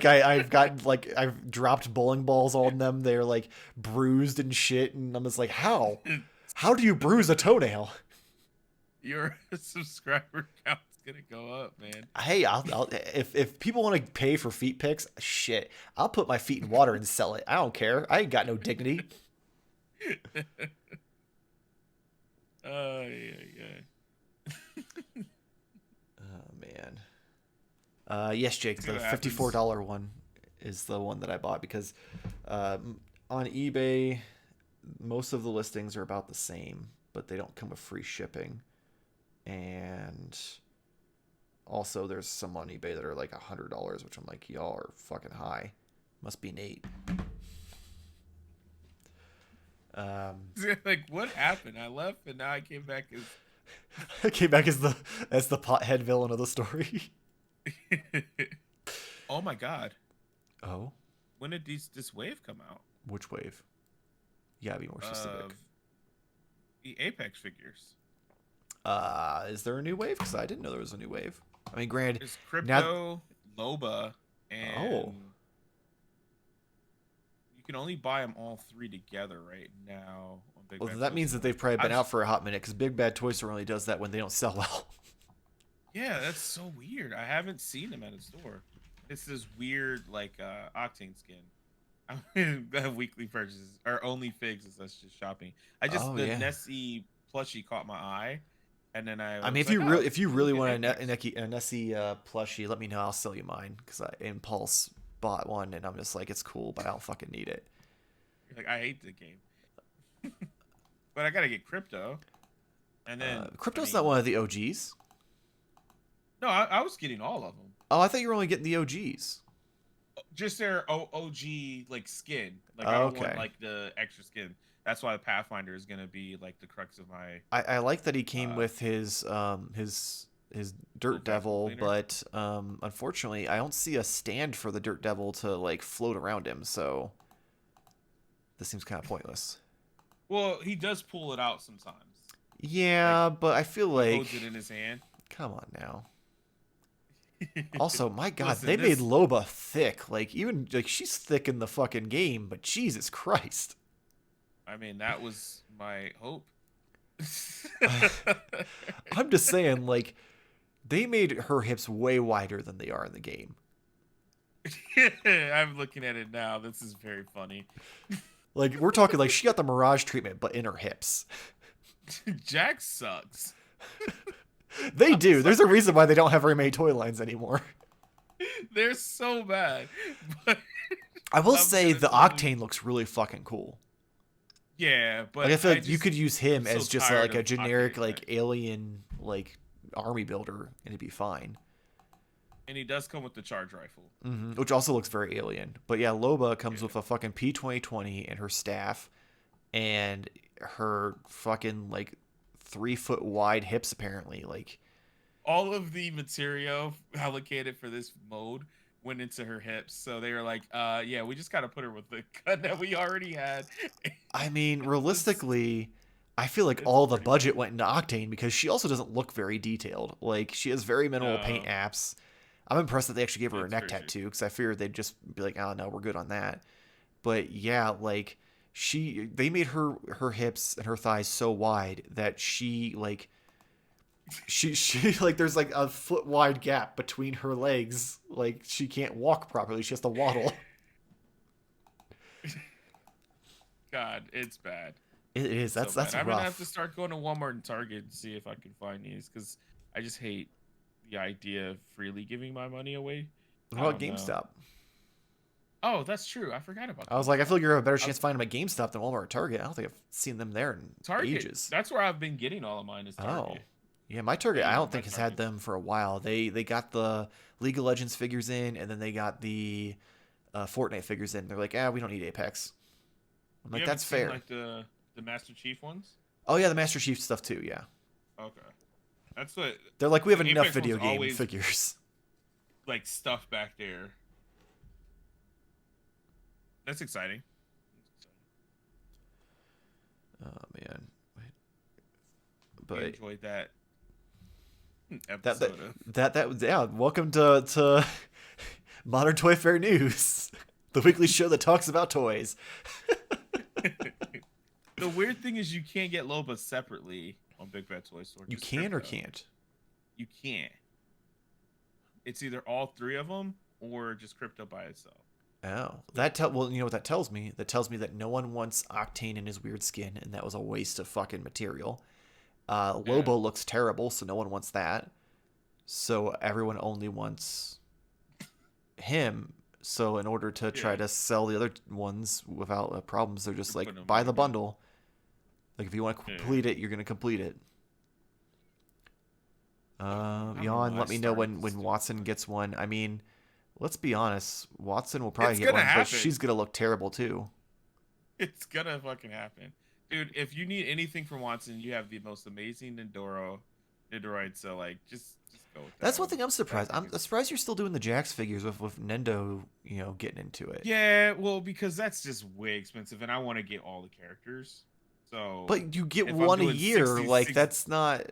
I've dropped bowling balls on them. They're like bruised and shit, and I'm just like, how do you bruise a toenail? Your subscriber count's gonna go up, man. Hey, I'll if people want to pay for feet pics, shit, I'll put my feet in water and sell it. I don't care. I ain't got no dignity. Yeah. Oh man. Yes, Jake. The $54 one is the one that I bought because on eBay, most of the listings are about the same, but they don't come with free shipping. And also, there's some on eBay that are like $100, which I'm like, y'all are fucking high. Must be Nate. Like, what happened? I left, and now I came back as. I came back as the pothead villain of the story. Oh my god! Oh. When did this wave come out? Which wave? You gotta be more specific. The Apex figures. Is there a new wave? Because I didn't know there was a new wave. I mean, granted, it's Crypto, Loba, and you can only buy them all three together right now. On Big Bad that means that they've probably been out for a hot minute because Big Bad Toy Store only does that when they don't sell well. Yeah, that's so weird. I haven't seen them at a store. It's this weird like Octane skin. I mean, weekly purchases or only figs is us just shopping. Nessie plushie caught my eye. And then I mean, if you really want a Nessie plushie, let me know. I'll sell you mine because I impulse bought one, and I'm just like, it's cool, but I don't fucking need it. You're like, I hate the game, but I gotta get Crypto, and then Crypto's not one of the OGs. No, I was getting all of them. Oh, I thought you were only getting the OGs. Just their OG like skin. Like I don't want like the extra skin. That's why the Pathfinder is gonna be like the crux of my. I like that he came with his Dirt Devil, but unfortunately, I don't see a stand for the Dirt Devil to like float around him. So this seems kind of pointless. Well, he does pull it out sometimes. Yeah, like, but I feel like he holds it in his hand. Come on now. Also, my God, Listen, they made Loba thick. Like even like she's thick in the fucking game, but Jesus Christ. I mean, that was my hope. I'm just saying, like, they made her hips way wider than they are in the game. I'm looking at it now. This is very funny. Like, we're talking like she got the Mirage treatment, but in her hips. Jax sucks. They do. There's a reason why they don't have very many toy lines anymore. They're so bad. But I will say the Octane looks really fucking cool. Yeah, but like, I feel like you could use him as just like a generic Octane, like alien like army builder and it'd be fine. And he does come with the charge rifle. Which also looks very alien. But yeah, Loba comes with a fucking P2020 and her staff and her fucking like 3-foot wide hips apparently. Like all of the material allocated for this mode went into her hips. So they were like, yeah, we just got to put her with the gun that we already had. I mean, realistically, I feel like all the budget went into Octane because she also doesn't look very detailed. Like she has very minimal paint apps. I'm impressed that they actually gave her a neck tattoo because I figured they'd just be like, oh no, we're good on that. But yeah, like they made her hips and her thighs so wide that she like there's like a foot wide gap between her legs. Like she can't walk properly. She has to waddle. God, it's bad. It is. That's rough. I'm gonna have to start going to Walmart and Target and see if I can find these because I just hate the idea of freely giving my money away. What about GameStop? Oh, that's true. I forgot about that. I was like, I feel like you have a better chance finding them at GameStop than Walmart or Target. I don't think I've seen them there in ages. That's where I've been getting all of mine is Target. Oh. Yeah, my Target, I don't think has had them for a while. They got the League of Legends figures in, and then they got the Fortnite figures in. They're like, we don't need Apex. I'm like, that's fair. Like the Master Chief ones? Oh yeah, the Master Chief stuff too. Yeah. Okay. That's what they're like. We have enough video game figures. Like stuff back there. That's exciting. Oh man. But I enjoyed that episode. Yeah. Welcome to Modern Toy Fair News, the weekly show that talks about toys. The weird thing is you can't get Loba separately on Big Bad Toy Store. You can or can't? You can't. It's either all three of them or just Crypto by itself. Oh, well, you know what that tells me? That tells me that no one wants Octane in his weird skin, and that was a waste of fucking material. Lobo looks terrible, so no one wants that. So everyone only wants him. So in order to try to sell the other ones without problems, they're just like, buy the bundle. Like if you want to complete it, you're gonna complete it. Yawn, let me know when Watson gets one. I mean, let's be honest, Watson will probably get one, but she's gonna look terrible too. It's gonna fucking happen. Dude, if you need anything from Watson, you have the most amazing Nendoroid, so like just go with that. That's one thing I'm surprised. I'm surprised you're still doing the Jax figures with Nendo, getting into it. Yeah, well, because that's just way expensive and I want to get all the characters. So but you get one a year, 60, that's not.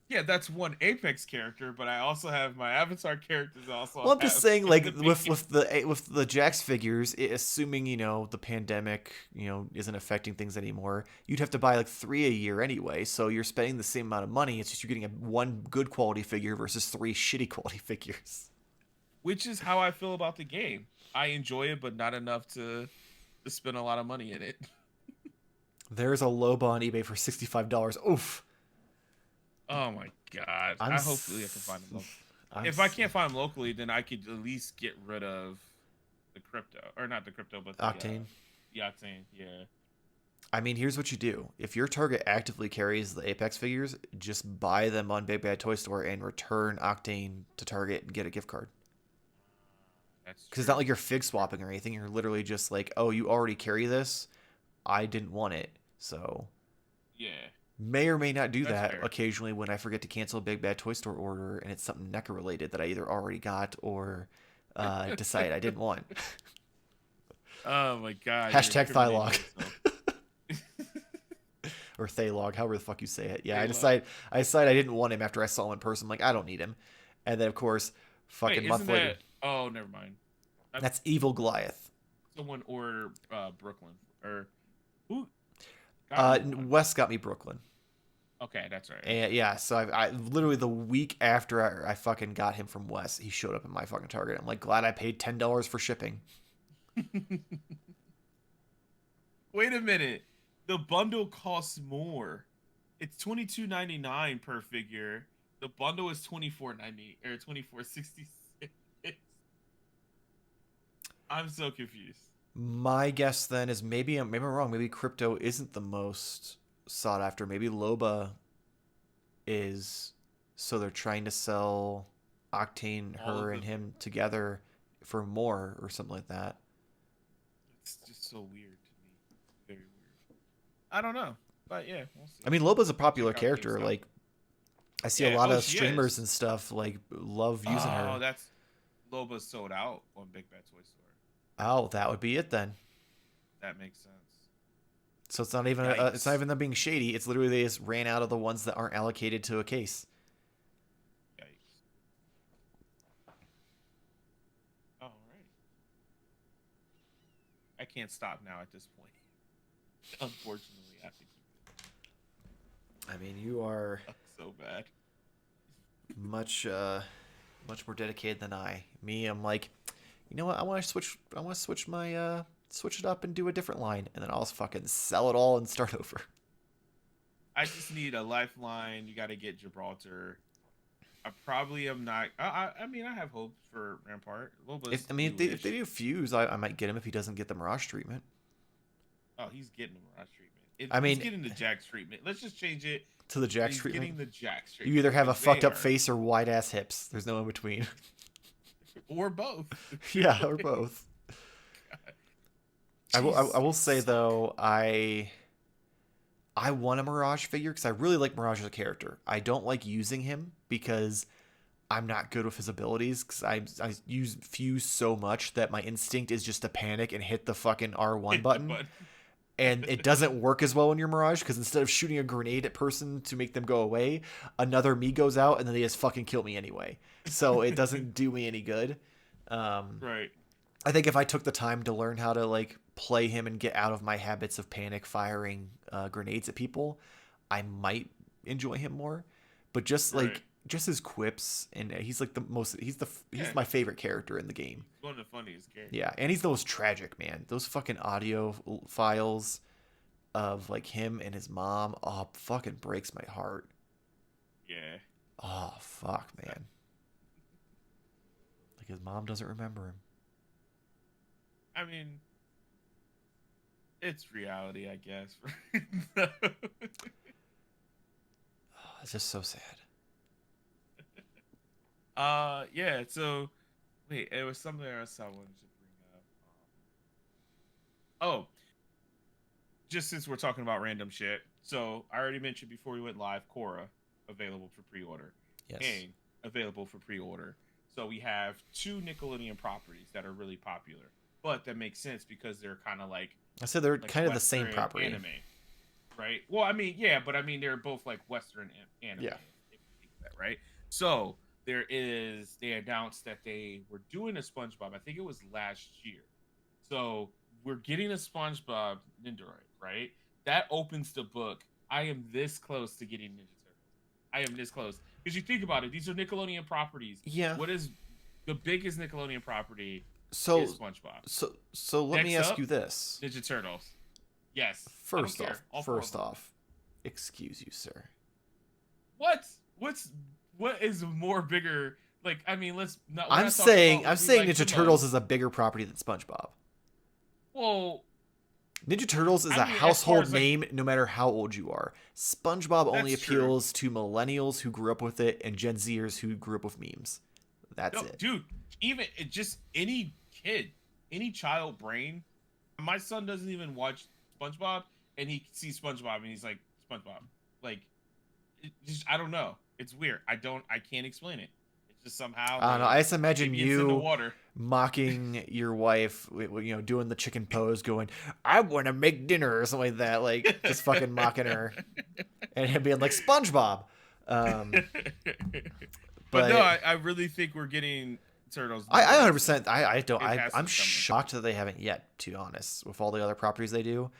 Yeah, that's one Apex character, but I also have my Avatar characters also. Well, I'm just saying, like with the Jax figures, assuming the pandemic isn't affecting things anymore, you'd have to buy like 3 a year anyway. So you're spending the same amount of money. It's just you're getting one good quality figure versus 3 shitty quality figures. Which is how I feel about the game. I enjoy it, but not enough to spend a lot of money in it. There's a Loba on eBay for $65. Oof. Oh my god! Hopefully I can find them locally. If I can't find them locally, then I could at least get rid of the Crypto, or not the Crypto, but the Octane. The Octane, yeah. I mean, here's what you do: if your Target actively carries the Apex figures, just buy them on Big Bad Toy Store and return Octane to Target and get a gift card. That's because it's not like you're fig swapping or anything. You're literally just like, oh, you already carry this. I didn't want it, so. Yeah. May or may not do That's that fair. occasionally when I forget to cancel a Big Bad Toy Store order and it's something NECA related that I either already got or decide I didn't want. Oh my god, you're Hashtag incriminating Thylog. yourself. Or Thaylog, however the fuck you say it. Yeah, I Thaylog. decide I didn't want him after I saw him in person. I'm like, I don't need him. And then of course, fucking Wait, month isn't later. that? Oh, never mind. That's Evil Goliath. Someone ordered Brooklyn or who? Got me one? Wes got me Brooklyn. Okay, that's right. And yeah, so I literally the week after I fucking got him from Wes, he showed up in my fucking Target. I'm like, glad I paid $10 for shipping. Wait a minute. The bundle costs more. It's $22.99 per figure. The bundle is $24.90 or $24.66. I'm so confused. My guess then is maybe I'm wrong. Maybe Crypto isn't the most sought after. Maybe Loba is. So they're trying to sell Octane, her, and him together for more or something like that. It's just so weird to me. Very weird. I don't know, but yeah, we'll see. I mean, Loba's a popular character. Like, I see a lot of streamers is. and stuff like love using her. Oh, that's Loba's sold out on Big Bad Toy Store. Oh, that would be it then. That makes sense. So it's not even them being shady. It's literally they just ran out of the ones that aren't allocated to a case. Yikes. All right. I can't stop now at this point. Unfortunately, I have to keep it. I mean, you are so bad. much more dedicated than I. Me, I'm like, you know what? I want to switch my switch it up and do a different line, and then I'll just fucking sell it all and start over. I just need a lifeline. You got to get Gibraltar. I probably am not. I mean, I have hopes for Rampart. If they do Fuse, I might get him if he doesn't get the Mirage treatment. Oh, he's getting the Mirage treatment. He's getting the Jax treatment. Let's just change it to the Jax treatment. Getting the Jax treatment. You either have a fucked up face or wide ass hips. There's no in between. Or both. Yeah, or both. I will say though, I want a Mirage figure because I really like Mirage as a character. I don't like using him because I'm not good with his abilities because I use Fuse so much that my instinct is just to panic and hit the fucking R1 button. And it doesn't work as well when you're Mirage because instead of shooting a grenade at person to make them go away, another me goes out and then they just fucking kill me anyway. So it doesn't do me any good. Right. I think if I took the time to learn how to like play him and get out of my habits of panic firing grenades at people, I might enjoy him more. But just just his quips, and he's like he's my favorite character in the game. He's one of the funniest characters. Yeah, and he's the most tragic, man. Those fucking audio files of like him and his mom, fucking breaks my heart. Yeah. Oh fuck, man. Like his mom doesn't remember him. I mean, it's reality, I guess. It's just so sad. Yeah, so wait, it was something else I wanted to bring up. Just since we're talking about random shit, so I already mentioned before we went live, Korra available for pre-order. Yes. Kang available for pre-order. So we have two Nickelodeon properties that are really popular, but that makes sense because they're kind of like I said they're kind of the same property. Anime, right? Well, I mean, yeah, but I mean they're both like Western anime. Yeah. Right. So they announced that they were doing a SpongeBob. I think it was last year. So we're getting a SpongeBob Nindoroid, right? That opens the book. I am this close to getting Ninja Turtles. I am this close. Because you think about it, these are Nickelodeon properties. Yeah. What is the biggest Nickelodeon property? So is SpongeBob. So let me ask you this. Ninja Turtles. Yes. First off, excuse you, sir. What is more bigger? Like, I mean, I'm saying Ninja Turtles is a bigger property than SpongeBob. Well, Ninja Turtles is a household name no matter how old you are. SpongeBob only appeals to millennials who grew up with it and Gen Zers who grew up with memes. That's it. Dude, even just any kid, any child brain. My son doesn't even watch SpongeBob and he sees SpongeBob and he's like, SpongeBob. like, I don't know. It's weird. I can't explain it. It's just somehow. I don't know. I just imagine you water. mocking your wife, doing the chicken pose, going, "I want to make dinner" or something like that, like just fucking mocking her, and him being like SpongeBob. But no, I really think we're getting Turtles. I 100%. I don't. I'm shocked that they haven't yet. To be honest, with all the other properties they do,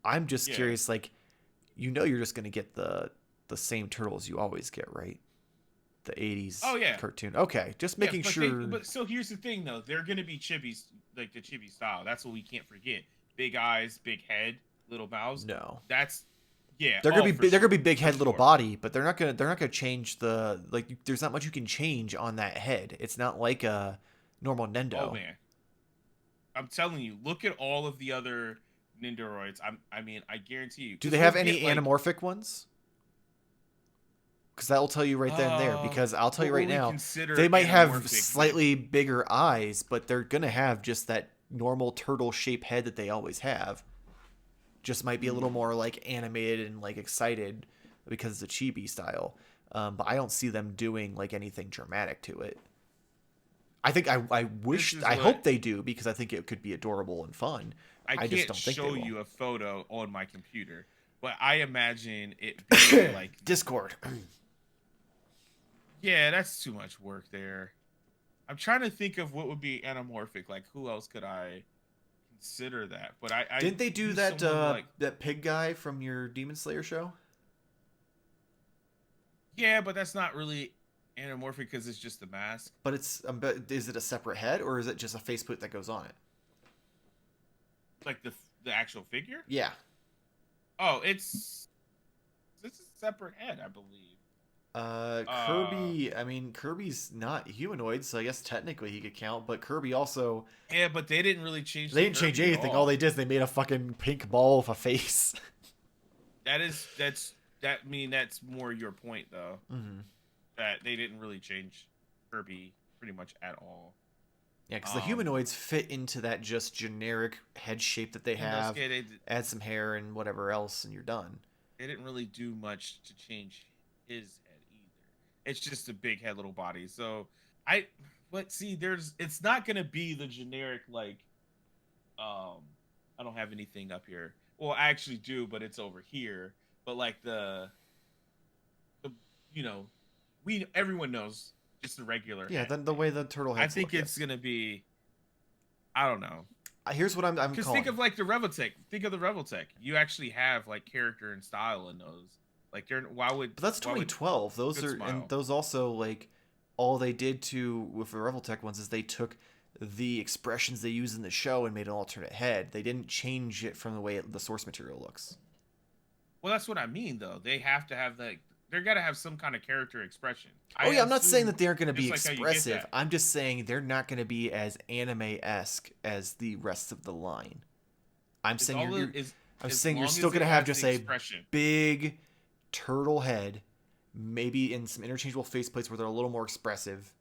I'm just curious. Like, you're just gonna get the same Turtles you always get, right? The 80s cartoon. Okay, just making sure. But so here's the thing, though. They're gonna be chibis, like the chibi style. That's what we can't forget. Big eyes, big head, little mouths. No, that's they're gonna be they're gonna be big head, little body, but they're not gonna change the There's not much you can change on that head. It's not like a normal Nendo. Oh man, I'm telling you, look at all of the other Nendoroids. I mean, I guarantee you. Do they have any anamorphic ones? Because that will tell you right then and there. Because I'll tell you right now, they might have slightly bigger eyes, but they're gonna have just that normal turtle shaped head that they always have. Just might be a little more like animated and like excited because it's a chibi style. But I don't see them doing like anything dramatic to it. I think I hope they do, because I think it could be adorable and fun. I just don't think show you a photo on my computer, but I imagine it being like Discord. Yeah, that's too much work there. I'm trying to think of what would be anamorphic. Like, who else could I consider that? But I didn't they do that that pig guy from your Demon Slayer show? Yeah, but that's not really anamorphic because it's just a mask. But is it a separate head, or is it just a faceplate that goes on it? Like the actual figure? Yeah. Oh, it's a separate head, I believe. Kirby, I mean, Kirby's not humanoid, so I guess technically he could count, but Kirby also... Yeah, but they didn't really change They didn't change anything. All they did is they made a fucking pink ball with a face. That's more your point, though. Mm-hmm. That they didn't really change Kirby pretty much at all. Yeah, because the humanoids fit into that just generic head shape that they have. Add some hair and whatever else, and you're done. They didn't really do much to change his head either. It's just a big head, little body. So it's not gonna be the generic I don't have anything up here. Well, I actually do, but it's over here. But like everyone knows just the regular. Yeah, then the way the turtle heads I think it's gonna be. I don't know. Here's what I'm calling. Because think of like the Revoltech. Think of the Revoltech. You actually have like character and style in those. Like But that's 2012. Those also like all they did with the Revoltech ones is they took the expressions they use in the show and made an alternate head. They didn't change it from the way the source material looks. Well, that's what I mean though. They have to have they got to have some kind of character expression. I'm not saying that they're going to be expressive. I'm just saying they're not going to be as anime-esque as the rest of the line. I'm saying you're still going to have just a big turtle head, maybe in some interchangeable faceplates where they're a little more expressive,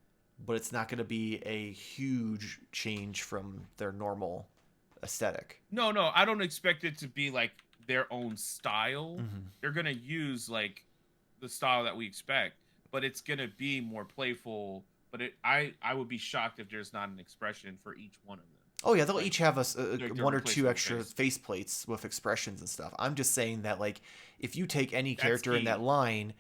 but it's not going to be a huge change from their normal aesthetic. No, I don't expect it to be like their own style. Mm-hmm. They're going to use like the style that we expect, but it's going to be more playful. But I would be shocked if there's not an expression for each one of them. Oh yeah, they'll each have one or two extra faceplates with expressions and stuff. I'm just saying that like if you take any character in that line,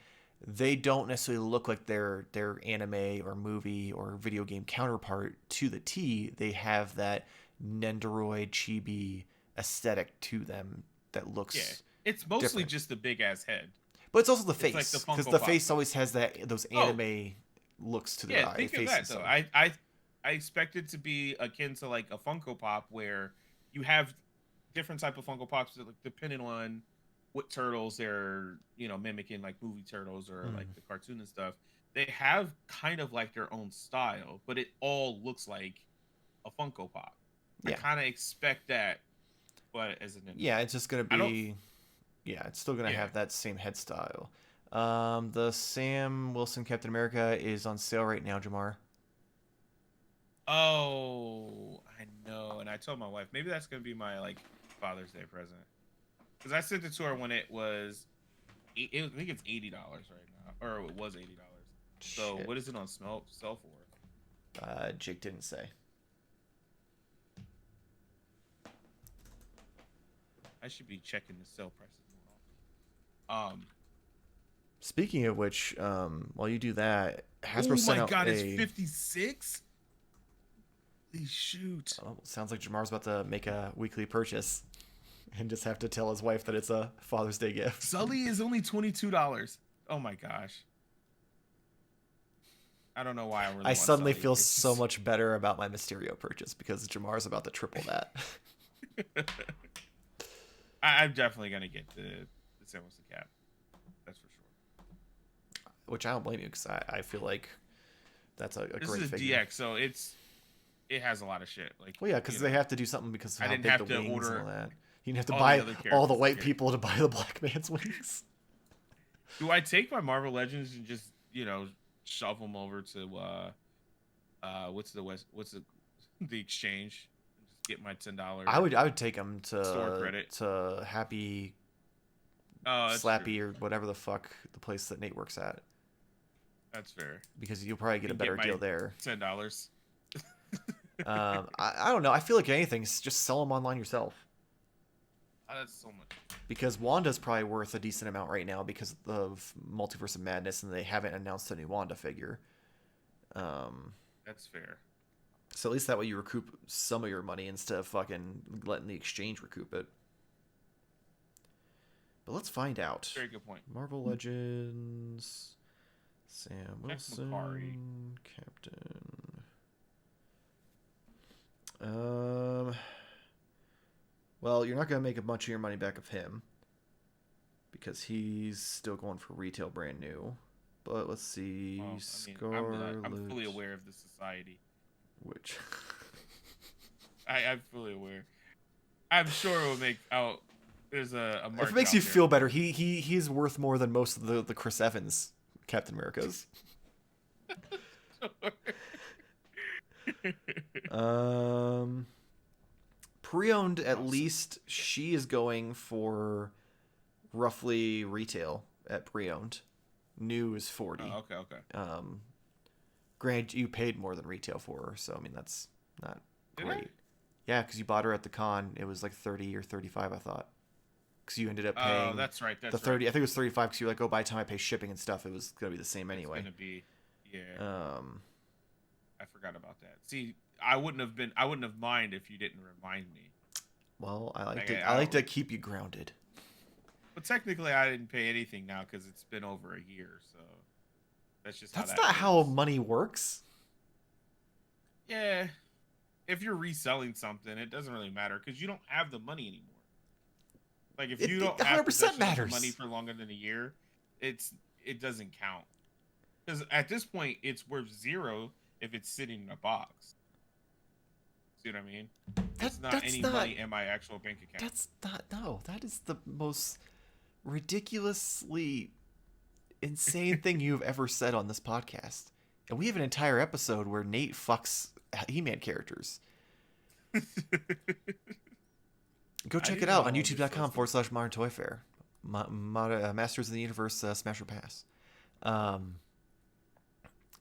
they don't necessarily look like their anime or movie or video game counterpart to the T. They have that Nendoroid chibi aesthetic to them that looks it's mostly different. Just the big ass head. But it's also the face, because the face always has those anime looks to their eye. Think of that though. I expect it to be akin to like a Funko Pop, where you have different type of Funko Pops depending on what turtles they're mimicking, like movie turtles or like the cartoon and stuff. They have kind of like their own style, but it all looks like a Funko Pop. I kind of expect that, but as an it's just gonna be it's still gonna have that same head style. The Sam Wilson Captain America is on sale right now, Jarmar. Oh, I know. And I told my wife, maybe that's going to be my, Father's Day present. Because I sent it to her when it was I think it's $80 right now, or it was $80. So Shit. what is it on sell for? Jake didn't say. I should be checking the sale prices more often. Speaking of which, while you do that, Hasbro sent out it's 56. Holy shoot! Oh, sounds like Jamar's about to make a weekly purchase, and just have to tell his wife that it's a Father's Day gift. Sully is only $22. Oh my gosh! I don't know why I suddenly feel so much better about my Mysterio purchase because Jamar's about to triple that. I'm definitely gonna get the San Jose cap. That's for sure. Which I don't blame you because I feel like that's a this great is a figure. DX, so it has a lot of shit. Like, well, yeah, because they have to do something because of how big the wings and all that. You didn't have to buy all the white people to buy the black man's wings. Do I take my Marvel Legends and just shove them over to what's the exchange? Just get my $10. I would take them to store credit to Happy Slappy or whatever the fuck the place that Nate works at. That's fair. Because you'll probably get a better deal there. $10. I don't know. I feel like anything, just sell them online yourself. That's so much. Because Wanda's probably worth a decent amount right now because of Multiverse of Madness, and they haven't announced a new Wanda figure. That's fair. So at least that way you recoup some of your money instead of fucking letting the exchange recoup it. But let's find out. Very good point. Marvel Legends, Sam Wilson, Captain. Well, you're not going to make a bunch of your money back of him because he's still going for retail brand new. But let's see. I'm fully aware of the society. Which? I'm fully aware. I'm sure it will make out. There's a market. If it makes you feel better, he's worth more than most of the Chris Evans Captain Americas. Pre-owned, at least she is going for roughly retail at pre-owned. New is 40. Oh, okay. Granted, you paid more than retail for her, so I mean that's not Did great. Yeah, because you bought her at the con. It was like 30 or 35, I thought. Because you ended up paying. Oh, that's right. That's the 30. Right. I think it was 35 because you were like, oh, by the time I pay shipping and stuff, it was gonna be the same anyway. It's gonna be, yeah. I forgot about that. See, I wouldn't have minded if you didn't remind me. Well, I like to keep you grounded. But technically, I didn't pay anything now because it's been over a year. So that's just that's not how money works. Yeah, if you're reselling something, it doesn't really matter because you don't have the money anymore. Like if you don't have 100% matters. Money for longer than a year, it doesn't count. Because at this point, it's worth zero if it's sitting in a box. See what I mean? It's not any money in my actual bank account. That's not. No, that is the most ridiculously insane thing you've ever said on this podcast. And we have an entire episode where Nate fucks He-Man characters. Go check it out on youtube.com/Modern Toy Fair. Masters of the Universe Smasher Pass.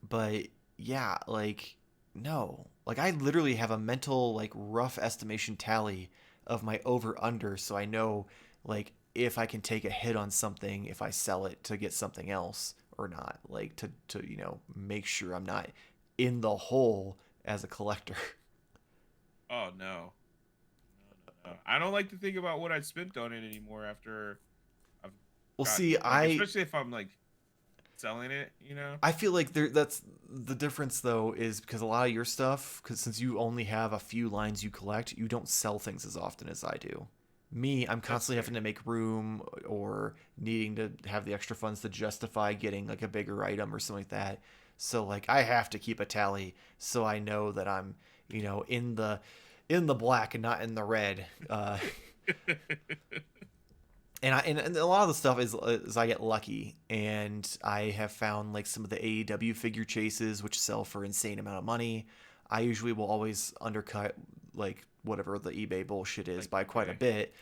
But yeah, like, no. Like, I literally have a mental, like, rough estimation tally of my over-under so I know, like, if I can take a hit on something if I sell it to get something else or not. Like, to make sure I'm not in the hole as a collector. Oh, no. No. I don't like to think about what I spent on it anymore after I've especially if I'm, like, selling it, I feel like that's the difference though, is because a lot of your stuff, because since you only have a few lines you collect, you don't sell things as often as I do. Me, I'm constantly having to make room or needing to have the extra funds to justify getting like a bigger item or something like that. So like I have to keep a tally so I know that I'm in the black and not in the red. And a lot of the stuff is I get lucky, and I have found like some of the AEW figure chases which sell for insane amount of money. I usually will always undercut like whatever the eBay bullshit is by quite a bit,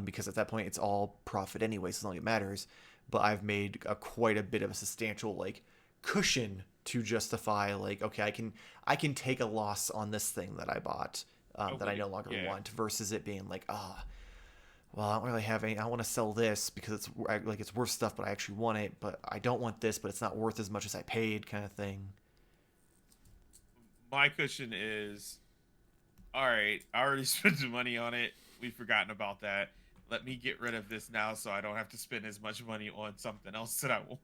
because at that point it's all profit anyway, so long as it matters. but I've made quite a bit of a substantial like cushion to justify like, okay, I can take a loss on this thing that I bought that I no longer want, versus it being like, well, I don't really have any. I want to sell this because it's worth stuff, but I actually want it. But I don't want this, but it's not worth as much as I paid, kind of thing. My cushion is, all right, I already spent the money on it. We've forgotten about that. Let me get rid of this now so I don't have to spend as much money on something else that I want.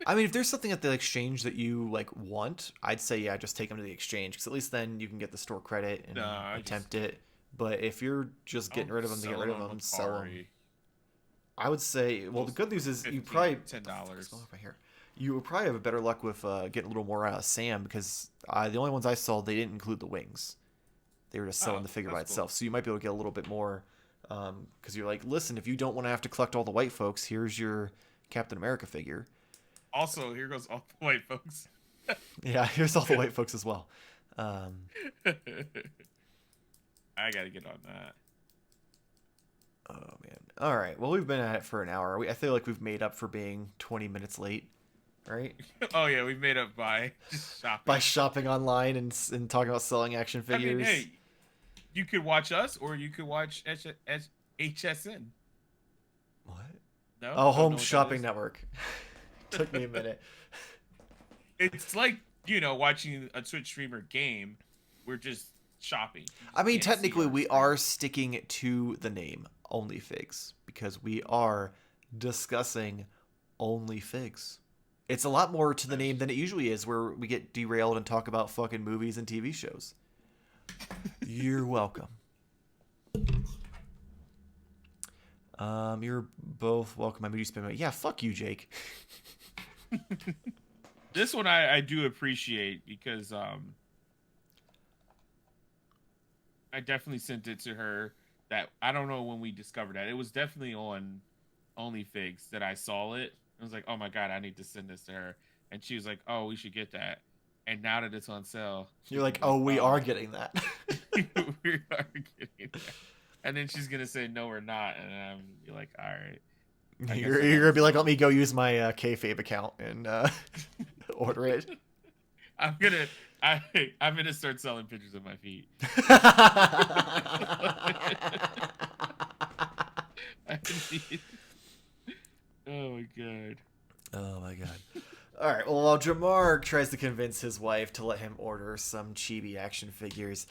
I mean, if there's something at the exchange that you like want, I'd say yeah, just take them to the exchange, because at least then you can get the store credit and attempt it. But if you're just getting rid of them to get rid of them, sell them. I would say, well, the good news is you probably $10. You would probably have better luck with getting a little more out of Sam, because the only ones I saw, they didn't include the wings. They were just selling the figure by itself. Cool. So you might be able to get a little bit more, because you're like, listen, if you don't want to have to collect all the white folks, here's your Captain America figure. Also, here goes all the white folks. Yeah, here's all the white folks as well. I gotta get on that. Oh man! All right. Well, we've been at it for an hour. I feel like we've made up for being 20 minutes late, right? Oh yeah, we've made up by shopping. By shopping online and talking about selling action figures. I mean, hey, you could watch us, or you could watch HSN. What? No. Oh, Home Shopping Network. Took me a minute. It's like, watching a Twitch streamer game. We're just shopping. I mean, technically, we are sticking to the name Onlyfigs, because we are discussing Onlyfigs. It's a lot more to the name than it usually is, where we get derailed and talk about fucking movies and TV shows. You're welcome. You're both welcome. I mean, you spend money. Yeah, fuck you, Jake. This one I do appreciate, because I definitely sent it to her. That I don't know when we discovered that. It was definitely on Onlyfigs that I saw it. I was like, oh my god, I need to send this to her. And she was like, oh, we should get that. And now that it's on sale, you're like, oh, we are getting that. We are getting that. And then she's gonna say, no, we're not. And you're like, all right. You're gonna be like, let me go use my kayfabe account and order it. I'm gonna start selling pictures of my feet. Oh my god. Oh my god. All right. Well, while Jarmar tries to convince his wife to let him order some chibi action figures,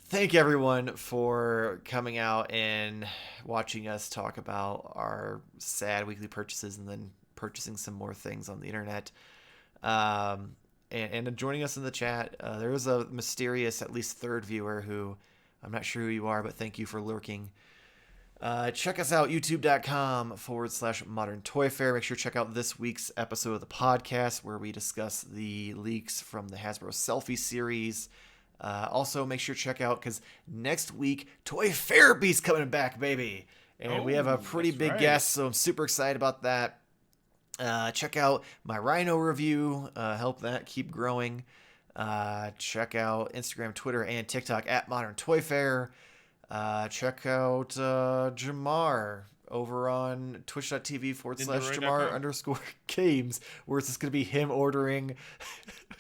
thank everyone for coming out and watching us talk about our sad weekly purchases and then purchasing some more things on the internet. And joining us in the chat. There is a mysterious, at least third viewer who I'm not sure who you are, but thank you for lurking. Check us out, youtube.com/Modern Toy Fair. Make sure to check out this week's episode of the podcast where we discuss the leaks from the Hasbro Selfie series. Also, make sure to check out, because next week, Toy Therapy's coming back, baby. And we have a pretty big guest, so I'm super excited about that. Check out my Rhino review. Help that keep growing. Check out Instagram, Twitter, and TikTok at Modern Toy Fair. Check out Jarmar over on twitch.tv/Jarmar_games, where it's just going to be him ordering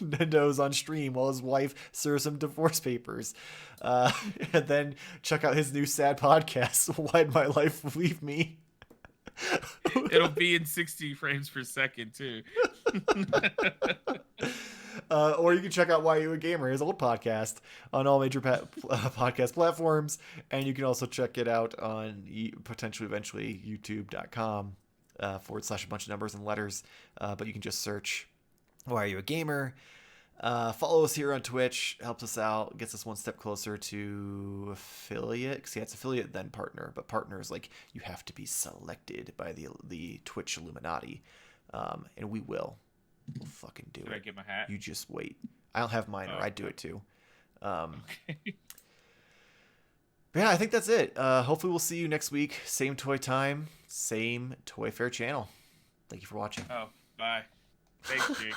Nintendos on stream while his wife serves him divorce papers. And then check out his new sad podcast, Why'd My Life Leave Me? It'll be in 60 frames per second too. Or you can check out Why You a Gamer, his old podcast, on all major podcast platforms, and you can also check it out on potentially eventually youtube.com / a bunch of numbers and letters, but you can just search Why Are You a Gamer. Follow us here on Twitch, helps us out, gets us one step closer to affiliate, because it's affiliate then partner, but partner is like you have to be selected by the Twitch Illuminati, and we will. We'll fucking do it. Did I get my hat? You just wait. I don't have mine, or I'd do it too. Okay. But yeah, I think that's it. Hopefully we'll see you next week. Same toy time, same Toy Fair channel. Thank you for watching. Oh, bye. Thanks, Jake.